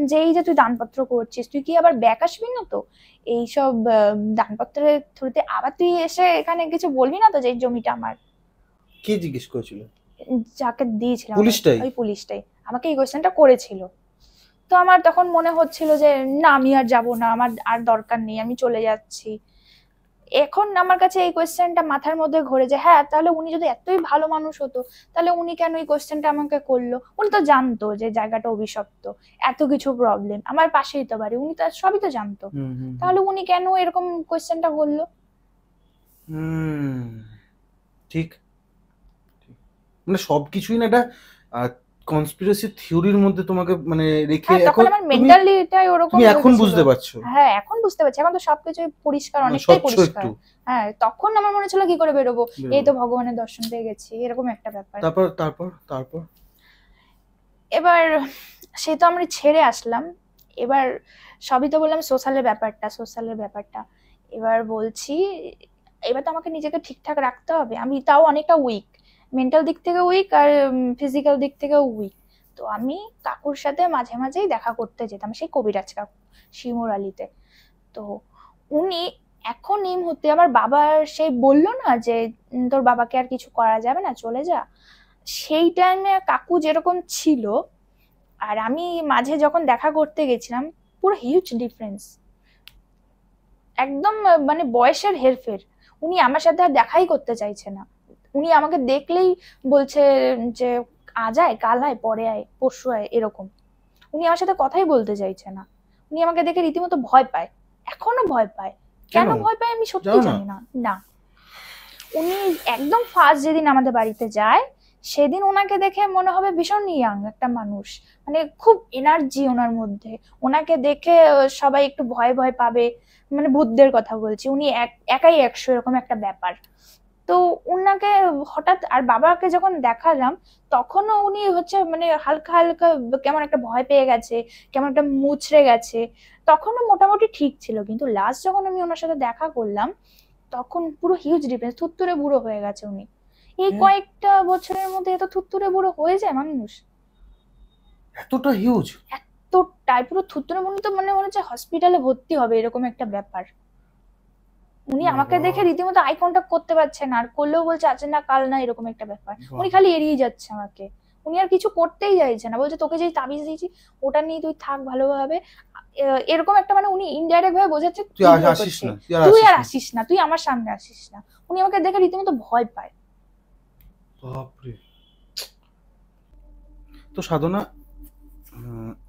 যে এই যে তুই দানপত্র করছিস, তুই কি আবার ব্যাক আসবি না তো এইসব দানপত্রের থ্রুতে? আবার তুই এসে এখানে কিছু বলবি না তো যে এই জমিটা আমার? কে জিজ্ঞেস করেছিল? যাকে দিয়েছিলাম, ওই পুলিশটাই আমাকে এই কোয়েশ্চেনটা করেছিল। তো আমার তখন মনে হচ্ছিল যে না, আমি আর যাব না, আমার আর দরকার নেই, আমি চলে যাচ্ছি। এখন আমার কাছে এই কোয়েশ্চেনটা মাথার মধ্যে ঘোরে যে হ্যাঁ, তাহলে উনি যদি এতই ভালো মানুষ হতো, তাহলে উনি কেন এই কোয়েশ্চেনটা আমাকে করলো? উনি তো জানতো যে জায়গাটা অভিশপ্ত, এত কিছু প্রবলেম, আমার পাশেই তো বাড়ি, উনি তো সবই তো জানতো, তাহলে উনি কেন এরকম কোয়েশ্চেনটা করলো? ঠিক, মানে সবকিছুই না একটা কনস্পিরেসি থিওরির মধ্যে তোমাকে মানে রেখে, এখন আমার মেন্টালিটাই ওরকম। তুমি এখন বুঝতে পারছো? হ্যাঁ, এখন বুঝতে পারছি, এখন তো সবকিছু পরিষ্কার, অনেকটাই পরিষ্কার। হ্যাঁ, তখন আমার মনে ছিল কি করে বেরোবো, এই তো ভগবানের দর্শন পেয়ে গেছি, এরকম একটা ব্যাপার। তারপর এবার সে তো আমরা ছেড়ে আসলাম। এবার সবই তো বললাম সোশ্যালের ব্যাপারটা। এবার বলছি, এবার তো আমাকে নিজেকে ঠিকঠাক রাখতে হবে, আমি তাও অনেকটা উইক, মেন্টাল দিক থেকে উইক আর ফিজিক্যাল দিক থেকেও উইক। তো আমি কাকুর সাথে মাঝে মাঝেই দেখা করতে যেতাম, সেই কবিরাজ কাকু, শিমুরালিতে। তো উনি এখন এই মুহূর্তে আমার বাবার সেই বললো না যে তোর বাবাকে আর কিছু করা যাবে না, চলে যা, সেই টাইমে কাকু যেরকম ছিল আর আমি মাঝে যখন দেখা করতে গেছিলাম, পুরো হিউজ ডিফারেন্স, একদম মানে বয়সের হেরফের। উনি আমার সাথে আর দেখাই করতে চাইছে না, উনি আমাকে দেখলেই বলছে যে আজ আয়, কাল আয়, পরে আয়, পরশু আয়, এরকম। উনি আমার সাথে কথাই বলতে চাইছে না, উনি আমাকে দেখে রীতিমতো ভয় পায়, এখনো ভয় পায়। কেন ভয় পায় আমি সত্যি জানি না। না, উনি একদম ফার্স্ট যেদিন আমাদের বাড়িতে যায়, সেদিন ওনাকে দেখে মনে হবে ভীষণ ইয়াং একটা মানুষ, মানে খুব এনার্জি ওনার মধ্যে। ওনাকে দেখে সবাই একটু ভয় ভয় পাবে, মানে ভূতদের কথা বলছি, উনি একাই 100 এরকম একটা ব্যাপার। তো উনাকে হঠাৎ, আর বাবাকে যখন দেখালাম তখনও উনি হচ্ছে মানে হালকা হালকা কেমন একটা ভয় পেয়ে গেছে, কেমন একটা মুচড়ে গেছে। তখনও মোটামুটি ঠিক ছিল, কিন্তু লাস্ট যখন আমি ওনার সাথে দেখা করলাম তখন পুরো হিউজ ডিফারেন্স, থুত্তুরে বুড়ো হয়ে গেছে উনি। এই কয়েকটা বছরের মধ্যে এত থুত্তুরে বুড়ো হয়ে যায় মানুষ? এতটা হিউজ, এতটাই পুরো থুত্তুরে, মনে তো মনে হচ্ছে হসপিটালে ভর্তি হবে এরকম একটা ব্যাপার। উনি আমাকে দেখে রীতিমতো আই কন্টাক্ট করতে পারছে না, আর করলেও বলছে আজ না কাল না, এরকম একটা ব্যাপার। উনি খালি এড়িয়ে যাচ্ছে আমাকে, উনি আর কিছু করতেই চাইছে না, বলছে তোকে যেই তাবিজ দিয়েছি ওটা নিয়ে তুই থাক ভালোভাবে, এরকম একটা, মানে উনি ইনডাইরেক্ট ভাবে বোঝাচ্ছে তুই আর আসিস না, তুই আমার সামনে আসিস না। উনি আমাকে দেখে রীতিমতো ভয় পায়। বাপরে। তো সাধনা,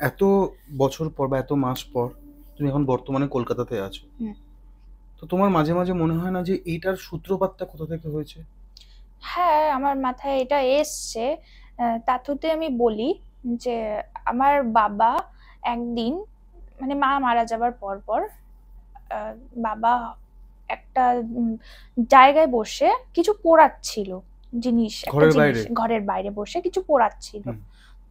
এত বছর পর বা এত মাস পর তুমি এখন বর্তমানে কলকাতাতে আছো, তো তোমার মাঝে মাঝে মনে হয় না যে এইটার সূত্রপাতটা কোথা থেকে হয়েছে? হ্যাঁ, আমার মাথায় এটা এসছে। তাথুতে আমি বলি যে আমার বাবা একদিন, মানে মা মারা যাবার পর বাবা একটা জায়গায় বসে কিছু পোড়াচ্ছিল, জিনিস, একটা জিনিস ঘরের বাইরে বসে কিছু পোড়াচ্ছিল।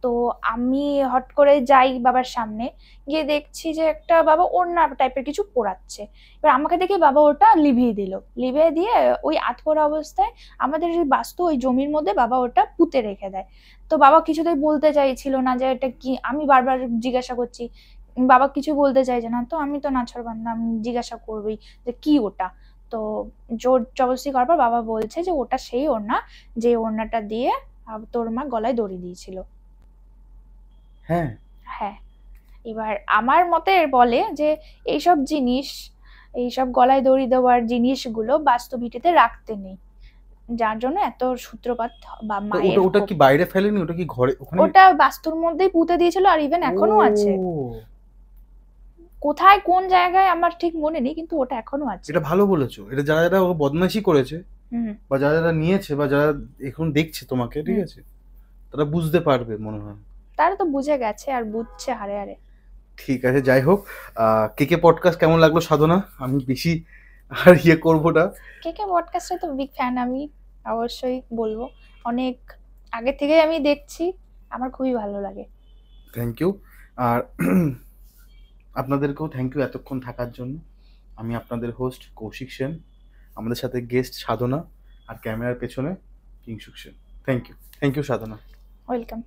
তো আমি হট করে যাই বাবার সামনে, গিয়ে দেখছি যে একটা বাবা ওড়না টাইপের কিছু পোড়াচ্ছে। এবার আমাকে দেখে বাবা ওটা লিভিয়ে দিল, লিভিয়ে দিয়ে ওই আধপোড়া অবস্থায় আমাদের বাস্তু ওই জমির মধ্যে বাবা ওটা পুঁতে রেখে দেয়। তো বাবা কিছুতেই বলতে চাইছিল না যে এটা কি, আমি বারবার জিজ্ঞাসা করছি, বাবা কিছু বলতে চাইছে না। তো আমি তো নাছোড়বান্দা, আমি জিজ্ঞাসা করবই যে কি ওটা। তো জোর জবরদস্তি করার পর বাবা বলছে যে ওটা সেই ওড়না, যে ওড়নাটা দিয়ে তোর মা গলায় দড়ি দিয়েছিল। হ্যাঁ, হ্যাঁ, এবার আমার মতে বলে যে এইসব জিনিস, এইসব গলায় দড়ি দেওয়ার জিনিসগুলো বাস্তুভিটিতে রাখতে নেই, যার জন্য এত সূত্রপাত বা তো ওটা মায়ের ওটা কি বাইরে ফেলেনি, ওটা কি ঘরে ওখানে? ওটা বাস্তুর মধ্যেই পুঁতে দিয়েছিল, আর ইভেন এখনো আছে। ও, কোথায় কোন জায়গায় আমার ঠিক মনে নেই, কিন্তু ওটা এখনো আছে। এটা ভালো বলেছো। এটা যারা যারা ও বদমাইশি করেছে হুম। বা যারা যারা নিয়েছে বা যারা এখন দেখছে তোমাকে, ঠিক আছে, তারা বুঝতে পারবে মনে হয়। তারা তো বুঝে গেছে আর বুঝছে হারে হারে। ঠিক আছে, যাই হোক, কে পডকাস্ট কেমন লাগলো সাধনা? আমি বেশি আর করবো না। কে পডকাস্টে তো বিগ ফ্যান আমি, অবশ্যই বলবো। অনেক আগে থেকেই আমি দেখছি, আমার খুবই ভালো লাগে। Thank you. আর আপনাদেরকেও থ্যাংক ইউ এতক্ষণ থাকার জন্য। আমি আপনাদের হোস্ট কৌশিক সেন, আমাদের সাথে গেস্ট সাধনা, আর ক্যামেরার পেছনে Kinshuk Sen. Thank you Sadhana. Welcome.